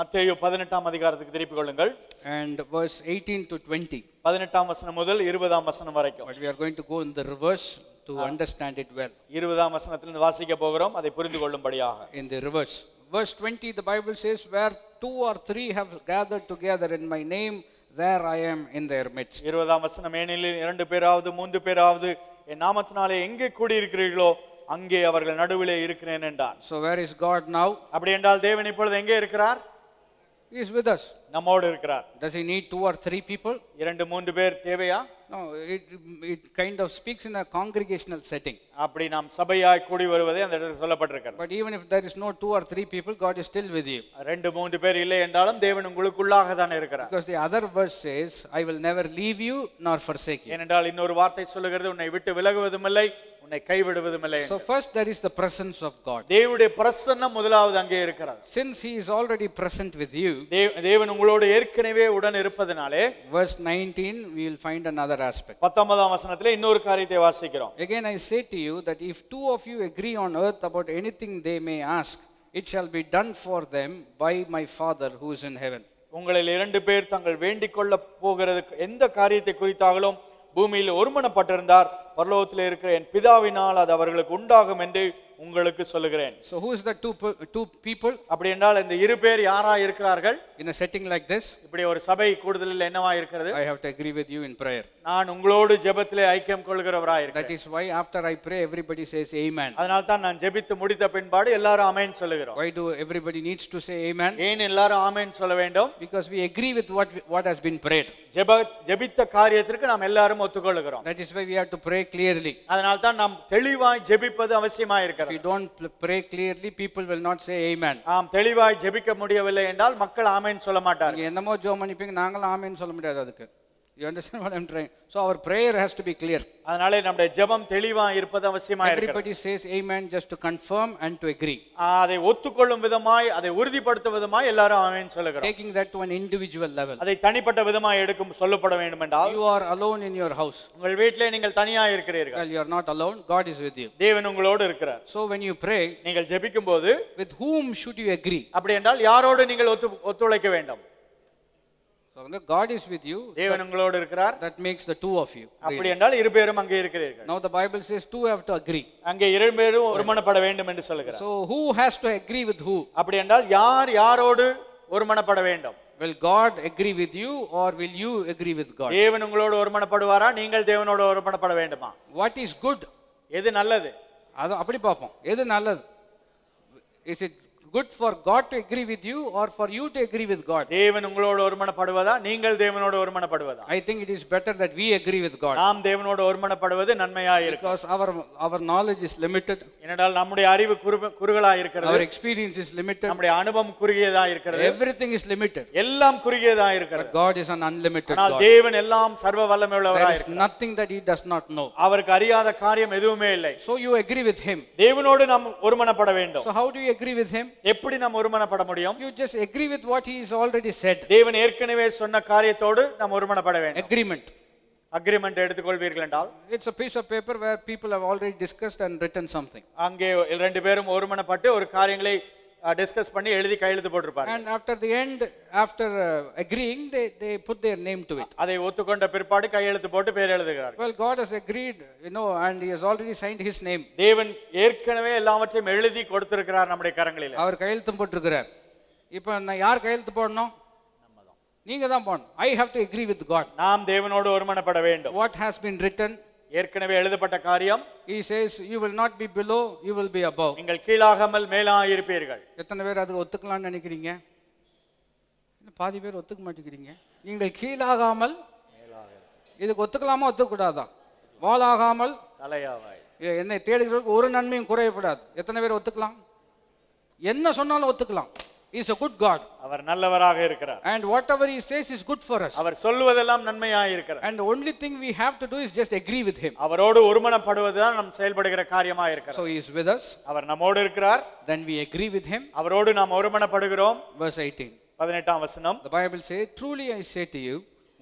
மத்தேயு 18ஆம் அதிகாரத்துக்கு திருப்பிக் கொள்ளுங்கள். And verse 18 to 20. 18ஆம் வசனம் முதல் 20ஆம் வசனம் வரைக்கும். But we are going to go in the reverse to understand it well. 20ஆம் வசனத்திலிருந்து வாசிக்க போகிறோம், அதை புரிந்து கொள்ளும்படியாக. In the reverse. verse 20, the Bible says, where 2 or 3 have gathered together in my name, there I am in their midst. 20ஆம் வசனம், ஏனெனில் 2 பேராவது 3 பேராவது என் நாமத்தினாலே எங்கே கூடி இருக்கிறீர்களோ அங்கே அவர்கள் நடுவிலே இருக்கிறேன் என்றார். So where is God now? அப்படி என்றால் தேவன் இப்பொழுது எங்கே இருக்கிறார்? He is with us. நம்மோடு இருக்கிறார். Does he need 2 or 3 people? 2-3 பேர் தேவையா? No, it kind of speaks in a congregational setting. அப்படி நாம் சபையாய் கூடி வருவதே அந்த இடத்துல சொல்லப்பட்டிருக்கிறது. But even if there is no 2 or 3 people, God is still with you. 2-3 பேர் இல்லை என்றாலும் தேவன் உங்களுக்குள்ளாக தான் இருக்கிறார். Because the other verse says, I will never leave you nor forsake you. ஏனென்றால் இன்னொரு வார்த்தை சொல்லுகிறது, உன்னை விட்டு விலகுவதும் இல்லை, உன்னை கைவிடுவதும் இல்லை. So first there is the presence of God. தேவனுடைய பிரசன்னம் முதலாவது அங்கே இருக்கிறது. Since he is already present with you, தேவன் உங்களோடு ஏற்கனவே உடன் இருப்பதனாலே, verse 19 we will find another aspect. 19ஆம் வசனத்திலே இன்னொரு காரியத்தை வாசிக்கிறோம். Again I say to you that if 2 of you agree on earth about anything they may ask, it shall be done for them by my Father who is in heaven. உங்களில் 2 பேர் தங்கள் வேண்டிக் கொள்ள போகிறது எந்த காரியத்தை குறித்தாலும் பூமியில் ஒருமனப்பட்டிருந்தார், பரலோகத்தில் இருக்கிற என் பிதாவினால் அது அவர்களுக்கு உண்டாகும் என்று உங்களுக்கு சொல்லுகிறேன். So who is the two people? அப்படி என்றால் இந்த 2 பேர் யாரா இருக்கிறார்கள்? In a setting like this, இப்படி ஒரு சபை கூடுதலில் என்னவா இருக்கிறது? I have to agree with you in prayer. நான் உங்களோடு ஜெபத்திலே ஐக்கியம் கொள்கிறவராய் இருக்கிறேன். That is why after I pray everybody says amen. அதனால தான் நான் ஜெபித்து முடித்த பின்பாடு எல்லாரும் ஆமென் சொல்லுகிறோம். Why do everybody needs to say amen? ஏன் எல்லாரும் ஆமென் சொல்ல வேண்டும்? Because we agree with what has been prayed. ஜெபித்த காரியத்திற்கு நாம் எல்லாரும் ஒத்துக்கொள்கிறோம். That is why we have to pray clearly. அதனால தான் நாம் தெளிவாய் ஜெபிப்பது அவசியமாய் இருக்கிறது. If we don't pray clearly, people will not say amen. ஆம், தெளிவாய் ஜெபிக்க முடியவில்லை என்றால் மக்கள் ஆமென் சொல்ல மாட்டார்கள். நீங்க என்னமோ ஜெபம் பண்ணிப்பீங்க, நாங்களும் ஆமென் சொல்ல முடியாது அதுக்கு. You understand what I'm trying? So our prayer has to be clear. அதனாலே நம்முடைய ஜெபம் தெளிவாய் இருப்பது அவசியமாய் இருக்கிறது. Everybody says amen just to confirm and to agree. அதை ஒத்துக்கொள்ளும் விதமாய், அதை உறுதிப்படுத்தும் விதமாய் எல்லாரும் ஆமென் சொல்லுகிறோம். Taking that to an individual level. அதை தனிப்பட்ட விதமாய் எடுக்கும் சொல்லப்பட வேண்டும் என்றால், You are alone in your house. உங்கள் வீட்டிலே நீங்கள் தனியாக இருக்கிறீர்கள். Well, you are not alone. God is with you. தேவன் உங்களோடு இருக்கிறார். So when you pray, நீங்கள் ஜெபிக்கும்போது with whom should you agree? அப்படி என்றால் யாரோடு நீங்கள் ஒத்துழைக்க வேண்டும்? So when God is with you, தேவன் உங்களோடு இருக்கிறார். that makes the 2 of you. அப்படி என்றால் 2 பேரும் அங்கே இருக்கிறீர்கள். Now the Bible says 2 have to agree. அங்கே 2 பேரும் ஒருமனப்பட வேண்டும் என்று சொல்கிறார். So who has to agree with who? அப்படி என்றால் யார் யாரோடு ஒருமனப்பட வேண்டும்? Will God agree with you or will you agree with God? தேவன் உங்களோடு ஒருமனப்படுவாரா, நீங்கள் தேவனோடு ஒருமனப்பட வேண்டுமா? What is good? எது நல்லது? அது அப்படி பாப்போம். எது நல்லது? Is it good for God to agree with you or for you to agree with God? தேவன் உங்களோடு ஒருமனப்படுவதா, நீங்கள் தேவனோடு ஒருமனப்படுவதா? I think it is better that we agree with God. நாம் தேவனோடு ஒருமனப்படுவது நன்மையாய் இருக்கும். Because our knowledge is limited. ஏனென்றால் நம்முடைய அறிவு குறுகலாய் இருக்கிறது. Our experience is limited. நம்முடைய அனுபவம் குறுகியதாய் இருக்கிறது. Everything is limited. எல்லாம் குறுகியதாய் இருக்கிறது. But God is an unlimited ஆனால் God. தேவன் எல்லாம் சர்வ வல்லமையுள்ளவராய் There is இருக்கிறார். nothing that he does not know. அவருக்கு அறியாத காரியம் எதுவுமே இல்லை. So you agree with him. தேவனோடு நாம் ஒருமனப்பட வேண்டும். So how do you agree with him? எப்படி நாம் ஒருமனப்பட முடியும்? You just agree with what he has already said. தேவன் ஏற்கனவே சொன்ன காரியத்தோடு நாம் ஒருமனப்பட வேண்டும். Agreement. அக்ரிமெண்ட் எடுத்துக்கொள்வீர்கள் என்றால், It's a piece of paper where people have already discussed and written something. அங்கே 2 பேரும் ஒருமனப்பட்டு ஒரு காரியங்களை டிஸ்கஸ் பண்ணி எழுதி கையெழுத்து போட்டிருப்பார்கள். And after the end, after agreeing, they put their name to it. அதை ஒத்துக்கொண்ட பிற்பாடு கையெழுத்து போட்டு பேர் எழுதுகிறார்கள். Well, God has agreed, and he has already signed his name. தேவன் ஏற்கனவே எல்லாவற்றையும் எழுதி கொடுத்திருக்கிறார் நம்முடைய கரங்களில். அவர் கையெழுத்து போட்டிருக்கிறார். இப்போ நான் யார் கையெழுத்து போடணும்? நீங்க தான் போடணும். I have to agree with God. நாம் தேவனோடு ஒருமனப்பட வேண்டும். What has been written? ஏற்கனவே எழுதப்பட்ட காரியம். He says you will not be below, you will be above. நீங்கள் கீழாகாமல் மேலாக இருப்பீர்கள். எத்தனை பேர் அதுக்கு ஒத்துக்கலாம்னு நினைக்கிறீங்க? பாதி பேர் ஒத்துக்க மாட்டேங்கிறீங்க. நீங்கள் கீழாகாமல் இதுக்கு ஒத்துக்கலாமா ஒத்துக்கூடாதா? வாளாகாமல் தலையாவாய். என்னை தேடுகிறவர்களுக்கு ஒரு நன்மையும் குறையப்படாது. எத்தனை பேர் ஒத்துக்கலாம்? என்ன சொன்னாலும் ஒத்துக்கலாம். He is a good God. அவர் நல்லவராக இருக்கிறார். And whatever he says is good for us. அவர் சொல்வதெல்லாம் நன்மையாய் இருக்கிறது. And the only thing we have to do is just agree with him. அவரோடு ஒருமனப்படுவதுதான் நாம் செயல்படுகிற காரியமாக இருக்கிறது. So he is with us. அவர் நம்மோடு இருக்கிறார். Then we agree with him. அவரோடு நாம் ஒருமனப்படுகிறோம். Verse 18. 18ஆம் வசனம். The Bible says, truly I say to you,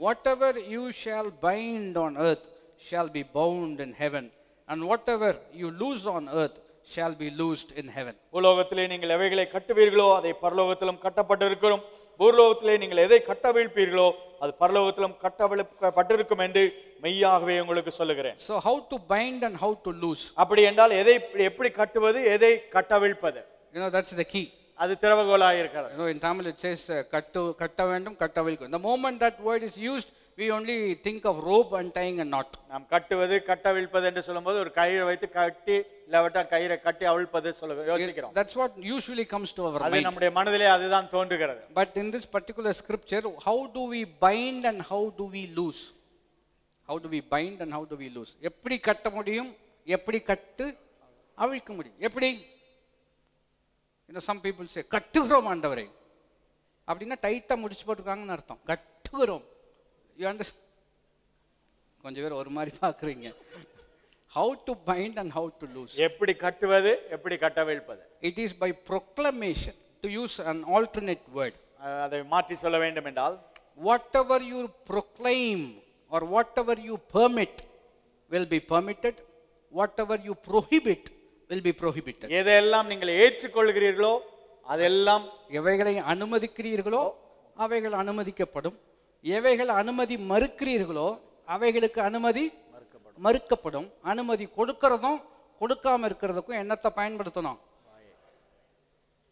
whatever you shall bind on earth shall be bound in heaven, and whatever you loose on earth shall be loosed in heaven. பூலோகத்திலே நீங்கள் எவைகளை கட்டுவீர்களோ அதை பரலோகத்திலும் கட்டப்பட்டிருக்கும். பூலோகத்திலே நீங்கள் எதை கட்டவிழ்ப்பீர்களோ அது பரலோகத்திலும் கட்டவிழ்ப்பட்டிருக்கும் என்று மெய்யாகவே உங்களுக்கு சொல்லுகிறேன். So how to bind and how to loose? அப்படி என்றால் எதை எப்படி கட்டுவது, எதை கட்டவிழ்ப்பது? That's the key. அது திறவுகோலாக இருக்கிறது. You know, in Tamil it says katta vendum kattavilku. The moment that word is used, we only think of rope and tying a knot. நாம் கட்டுவது கட்டவிழ்ப்பது என்று சொல்லும்போது ஒரு கயிறை வைத்து கட்டி இல்லாவிட்டா கயிறை கட்டி அவிழ்ப்பது யோசிக்கிறோம். That's what usually comes to our அது mind. நம்முடைய மனதிலே அதுதான் தோன்றுகிறது. But in this particular scripture, how do we bind and how do we loose? How do we bind and how do we loose? எப்படி கட்ட முடியும், எப்படி கட்டு அவிழ்க்க முடியும், எப்படி? You know, some people say கட்டுகிறோம் ஆண்டவரே அப்படின்னா டைட்டா முடிச்சு போட்டுருக்காங்கன்னு அர்த்தம். கட்டுகிறோம். You understand? கொஞ்சம் பேர் ஒரு மாதிரி பார்க்குறீங்க. How to bind and how to loose? எப்படி கட்டுவது, எப்படி கட்டவிழ்ப்பது? It is by proclamation. To use an alternate word, அதை மாற்றி சொல்ல வேண்டும் என்றால், whatever you proclaim or whatever you permit will be permitted, whatever you prohibit will be prohibited. எதெல்லாம் நீங்கள் ஏற்றுக்கொள்கிறீர்களோ அதெல்லாம், எவைகளை அனுமதிக்கிறீர்களோ அவைகள் அனுமதிக்கப்படும், எவைகள் அனுமதி மறுக்கிறீர்களோ அவைகளுக்கு அனுமதி மறுக்கப்படும். அனுமதி கொடுக்கிறதும் கொடுக்காம இருக்கிறதுக்கும் என்னத்தை பயன்படுத்தணும்?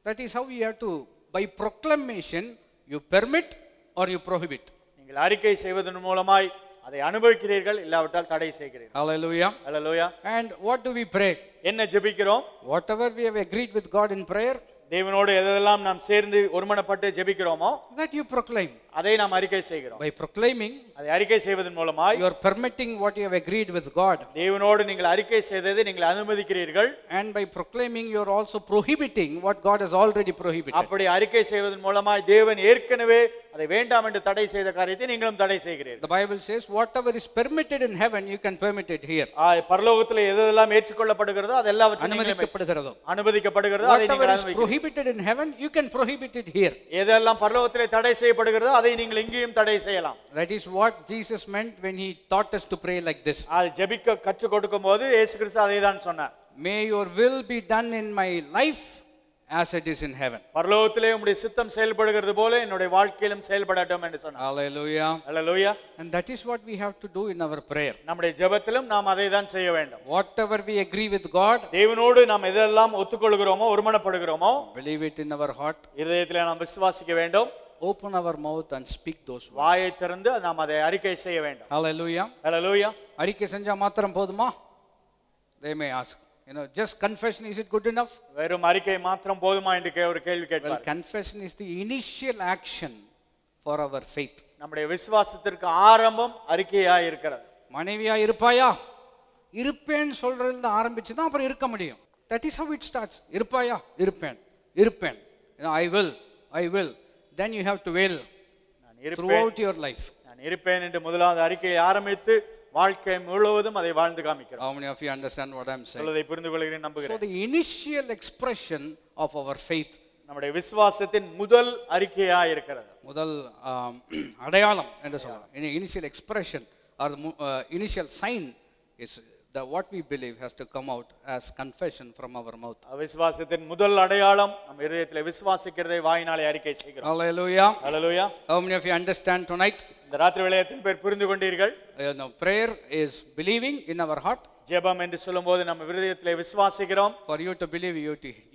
That is how you have to, by proclamation you permit or you prohibit. நீங்கள் அறிக்கை செய்வதன் மூலமாய் அதை அனுபவிக்கிறீர்கள், இல்லாவிட்டால் தடை செய்கிறீர்கள். Hallelujah. Hallelujah. And what do we pray? என்ன ஜெபிக்கிறோம்? Whatever we have agreed with God in prayer, தேவனோடு எதெல்லாம் நாம் சேர்ந்து ஒருமனப்பட்டு ஜெபிக்கிறோமோ that you proclaim. அதை நாம் அறிக்கை செய்கிறோம். By proclaiming, அதை அறிக்கை செய்வதன் மூலமாய் you are permitting what you have agreed with God. தேவனோடு நீங்கள் அறிக்கை செய்ததை நீங்கள் அனுமதிக்கிறீர்கள். And by proclaiming, you are also prohibiting what God has already prohibited. அப்படி அறிக்கை செய்வதன் மூலமாய் தேவன் ஏற்கனவே அதை வேண்டாம் என்று தடை செய்த காரியத்தை நீங்களும் தடை செய்கிறீர்கள். The Bible says whatever is permitted in heaven, you can permit it here. பரலோகத்தில் எதெல்லாம் ஏற்றுக்கொள்ளப்படுகிறதோ அதெல்லாம் அனுமதிக்கப்படுகிறதோ, அனுமதிக்கப்படுகிறதோ அதை whatever நீங்கள் is அனுமதிக்கிறீர்கள். prohibited in heaven, you can prohibit it here. எதெல்லாம் பரலோகத்திலே தடை செய்யப்படுகிறதோ அதை நீங்கள் இங்கேயும் தடை செய்யலாம். That is what Jesus meant when he taught us to pray like this. அது ஜெபிக்க கற்றுக் கொடுக்கும்போது இயேசு கிறிஸ்து அதை தான் சொன்னார். May your will be done in my life as it is in heaven. பரலோகத்திலே உம்முடைய சித்தம் செயல்படுகிறது போல என்னுடைய வாழ்க்கையிலும் செயல்படட்டும் என்று சொன்னார். Hallelujah. Hallelujah. And that is what we have to do in our prayer. நம்முடைய ஜெபத்திலும் நாம் அதை தான் செய்ய வேண்டும். Whatever we agree with God, தேவனோடு நாம் எதெல்லாம் ஒத்துக்கொள்கிறோமோ ஒருமனப்படுகிறோமோ believe it in our heart, இதயத்திலே நாம் விசுவாசிக்க வேண்டும். open our mouth and speak those words. வாயை திறந்து நாம் அதை அறிக்கை செய்ய வேண்டும். Hallelujah. Hallelujah. அறிக்கை செஞ்சா மாத்திரம் போதுமா? They may ask, you know, just confession, is it good enough? வெறும் அறிக்கை மாத்திரம் போதுமா என்று ஒரு கேள்வி Well, கேட்பார். confession is the initial action for our faith. நம்முடைய விசுவாசத்திற்கு ஆரம்பம் அறிக்கையாய் இருக்கிறது. மனைவியா இருப்பாயா? இருப்பேன் சொல்றதுல ஆரம்பிச்சு தான் அப்புறம் இருக்க முடியும். That is how it starts. இருப்பாயா? இருப்பேன். இருப்பேன். You know, I will. Then you have to will throughout your life. நான் இருப்பேன் என்று முதலாவது அறிக்கையை ஆரம்பித்து வாழ்க்கை முழுவதும் அதை வாழ்ந்து காமிக்கிறோம். How many of you understand what I am saying? சொல்வதை புரிந்து கொள்கிறேன் நம்புகிறேன். So the initial expression of our faith, நம்முடைய விசுவாசத்தின் முதல் அறிக்கையாய் இருக்கிறது. முதல் அடையாளம் என்று சொல்லலாம். Initial expression or the initial sign is that what we believe has to come out as confession from our mouth. விசுவாசத்தின் முதல் அடையாளம் நம் இதயத்திலே விசுவாசிக்கிறதை வாயினாலே அறிக்கை செய்கிறோம். Hallelujah. Hallelujah. How many of you understand tonight? இந்த ராத்திரி வேளையில் எத்தனை பேர் புரிந்து கொண்டீர்கள்? No, prayer is believing in our heart. ஜெபம் என்று சொல்லும்போது நம்ம இதயத்திலே விசுவாசிக்கிறோம். For you to believe,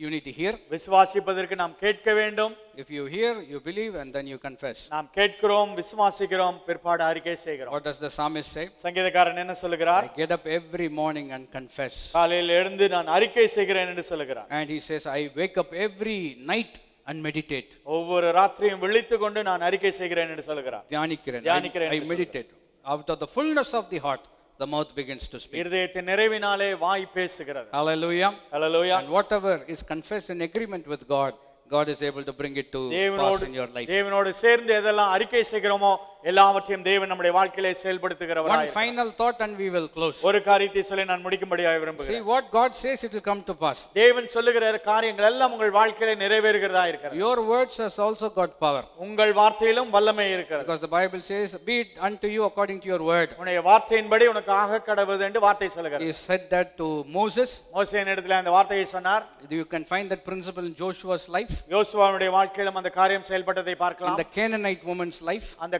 you need to hear. விசுவாசிப்பதற்கு நாம் கேட்க வேண்டும். If you hear, you believe, and then you confess. நாம் கேட்கிறோம், விசுவாசிக்கிறோம், பிற்பாடு அறிக்கை செய்கிறோம். What does the psalmist say? சங்கீதக்காரன் என்ன சொல்லுகிறார்? I get up every morning and confess. காலையில் எழுந்து நான் அறிக்கை செய்கிறேன் என்று சொல்லுகிறார். And he says, I wake up every night and meditate. ஒவ்வொரு ராத்திரியும் விழித்துக் கொண்டு நான் அறிக்கை செய்கிறேன் என்று சொல்லுகிறார். தியானிக்கிறேன். I meditate. Out of the fullness of the heart, the mouth begins to speak. இருதயத்தின் நிறைவினாலே வாய் பேசுகிறது. Hallelujah. Hallelujah. And whatever is confessed in agreement with God, God is able to bring it to pass in your life. தேவனோடு சேர்ந்து எதெல்லாம் அறிக்கை செய்கிறோமோ எல்லாவற்றையும் தேவன் நம்முடைய வாழ்க்கையிலே செயல்படுத்துகிறவராய். One final thought and we will close. ஒரு காரியத்தை சொல்லி நான் முடிக்கும்படியாக விரும்புகிறேன். See, what God says, it will come to pass. தேவன் சொல்லுகிற காரியங்கள் எல்லாம் உங்கள் வாழ்க்கையிலே நிறைவேறுகிறதா இருக்கிறது. Your words has also got power. உங்கள் வார்த்தையிலும் வல்லமை இருக்கிறது. Because the Bible says, be it unto you according to your word. உன்னுடைய வார்த்தையின்படி உனக்கு ஆக கடவுது என்று வார்த்தை சொல்லுகிறது. He said that to Moses. மோசேயின் இடத்துல அந்த வார்த்தையை சொன்னார். You can find that principle in Joshua's life. யோசுவாவுடைய வாழ்க்கையிலும் அந்த காரியம் செயல்பட்டதை பார்க்கலாம். In the Canaanite woman's life. அந்த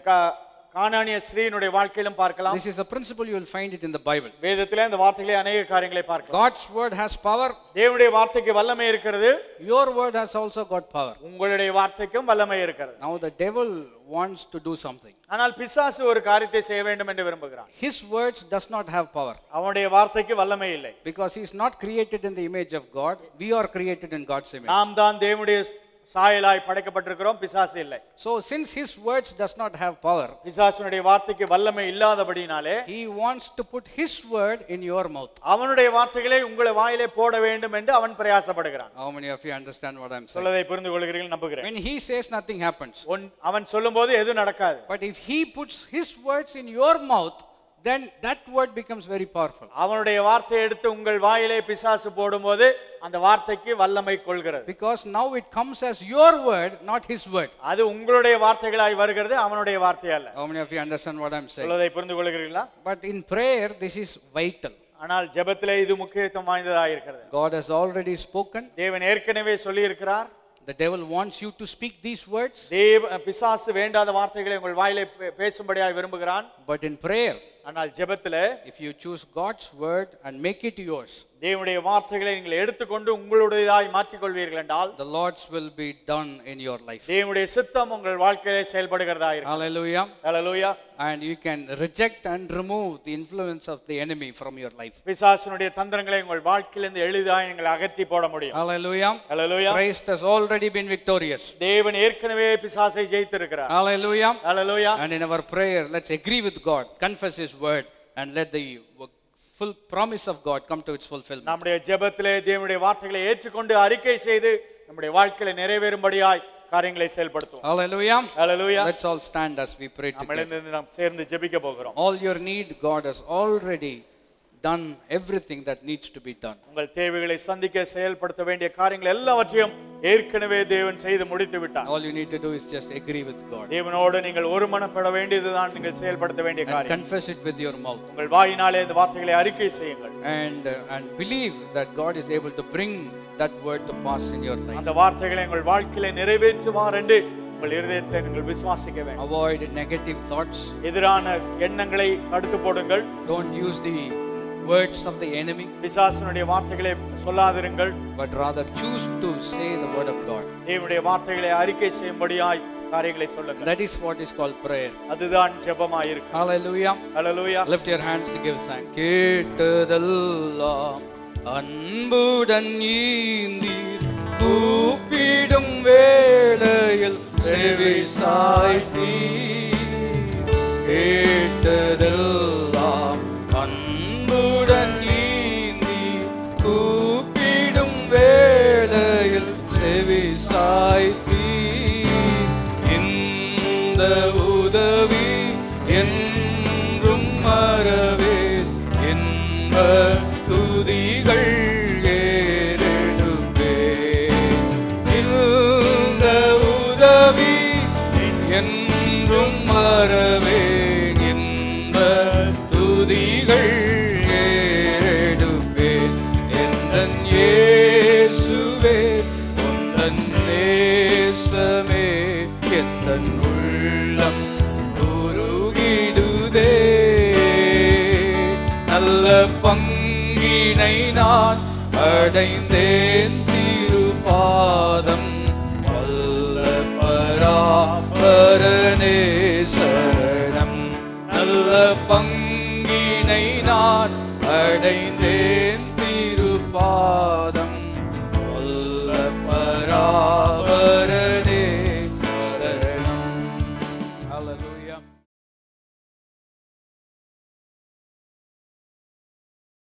கானானிய ஸ்திரீயினுடைய வாழ்க்கையிலும் பார்க்கலாம். This is a principle, you will find it in the Bible. வேதத்திலே இந்த வார்த்தைகளை அநேக காரியங்களை பார்க்கலாம். God's word has power. தேவனுடைய வார்த்தைக்கு வல்லமை இருக்கிறது. Your word has also got power. உங்களுடைய வார்த்தைக்கும் வல்லமை இருக்கிறது. Now the devil wants to do something. ஆனால் பிசாசு ஒரு காரியத்தை செய்ய வேண்டும் என்று விரும்புகிறான். His words does not have power. அவனுடைய வார்த்தைக்கு வல்லமை இல்லை. Because he is not created in the image of God. We are created in God's image. நாம் தான் தேவனுடைய சாயலாய் படைக்கப்பட்டிருக்கிறோம், பிசாசு இல்லை. So since his words does not have power, பிசாசுனுடைய வார்த்தைக்கு வல்லமை இல்லாதபடினாலே he wants to put his word in your mouth. அவனுடைய வார்த்தைகளை உங்கள் வாயிலே போட வேண்டும் என்று அவன் பிரயாசப்படுகிறான். How many of you understand what I am saying? சொல்லதை புரிந்து கொள்கிறீர்கள் நம்புகிறேன். When he says, nothing happens. அவன் சொல்லும்போது எதுவும் நடக்காது. But if he puts his words in your mouth, then that word becomes very powerful. அவனுடைய வார்த்தையை எடுத்து உங்கள் வாயிலே பிசாசு போடும்போது அந்த வார்த்தைக்கு வல்லமை கொள்கிறது. Because now it comes as your word, not his word. அது உங்களுடைய வார்த்தைகளாய் வருகிறது, அவனுடைய வார்த்தை அல்ல. How many of you understand what I am saying? சொல்லதை புரிந்து கொள்கிறீர்களா? But in prayer this is vital. ஆனால் ஜெபத்திலே இது முக்கியத்துவம் வாய்ந்ததாக இருக்கிறது. God has already spoken. தேவன் ஏற்கனவே சொல்லி இருக்கிறார். The devil wants you to speak these words. பிசாசு வேண்டாத வார்த்தைகளை உங்கள் வாயிலே பேசும்படியாக விரும்புகிறான். But in prayer, ஆனால் ஜெபத்திலே if you choose God's word and make it yours, தேவனுடைய வார்த்தைகளை நீங்கள் எடுத்துக்கொண்டு உங்களுடையதாய் மாற்றிக் கொள்வீர்கள் என்றால் the Lord's will be done in your life. தேவனுடைய சித்தம் உங்கள் வாழ்க்கையிலே செயல்படுகிறதா இருக்கும். Hallelujah. Hallelujah. And you can reject and remove the influence of the enemy from your life. பிசாசுனுடைய தந்திரங்களை உங்கள் வாழ்க்கையிலிருந்து எளிதாய் நீங்கள் அகற்றி போட முடியும். Hallelujah. Hallelujah. Christ has already been victorious. தேவன் ஏற்கனவே பிசாசை ஜெயித்திருக்கிறார். Hallelujah. Hallelujah. And in our prayer, let's agree with God, confess his word, and let the full promise of God come to its fulfillment. நம்முடைய ஜெபத்திலே தேவனுடைய வார்த்தைகளை ஏற்றுக்கொண்டு அறிக்கை செய்து நம்முடைய வாழ்க்கையில நிறைவேறும்படியாய் காரியங்களை செயல்படுத்துவோம். Hallelujah. Hallelujah. Let's all stand as we pray together. நாம் சேர்ந்து ஜெபிக்க போகிறோம். All your need, God has already done everything that needs to be done. உங்கள் தேவைகளை சந்திக்க செயல்படுத்த வேண்டிய காரியங்கள் எல்லாவற்றையும் ஏற்கனவே தேவன் செய்து முடித்து விட்டார். All you need to do is just agree with God. தேவனோடு நீங்கள் ஒருமனப்பட வேண்டியதுதான் நீங்கள் செயல்படுத்த வேண்டிய காரியம். Confess it with your mouth. உங்கள் வாயினாலே இந்த வார்த்தைகளை அறிக்கை செய்யுங்கள். And believe that God is able to bring that word to pass in your life. அந்த வார்த்தைகளை உங்கள் வாழ்க்கையிலே நிறைவேற்றுவார் என்று உங்கள் இதயத்தை நீங்கள் விசுவாசிக்க வேண்டும். Avoid negative thoughts. எதிரான எண்ணங்களை தடுத்து போடுங்கள். Don't use the words of the enemy. பிசாசுனுடைய வார்த்தைகளை சொல்லாதிருங்கள். But rather choose to say the word of God. தேவனுடைய வார்த்தைகளை அறிக்கை செய்யும்படியாய் காரியங்களை சொல்லுங்கள். That is what is called prayer. அதுதான் ஜெபமாய் இருக்கு. Hallelujah. Hallelujah. Lift your hands to give thanks. கேட்டதெல்லாம் அன்புடன் ஈந்தீர் கூப்பிடும் வேளையில் செவி சாய்த்தீர். கேட்டதெல்லாம் அன்புடன் ஈந்தீர் கூப்பிடும் வேளையில் செவி சாய்த்தீர். இந்த உதவி என்றும் மறவேன், என்ப துதிகள் ஏறெடுப்பேன். இந்த உதவி என்றும் மறவேன், என்ப துதிகள் ஏறெடுப்பேன். எந்தன் இயேசுவே உந்தன் நேசமே எந்தன் உள்ளம் உருகிடுதே. நல்ல பங்கினை நான் அடைந்தேன் திருபாதம் வல்ல பரா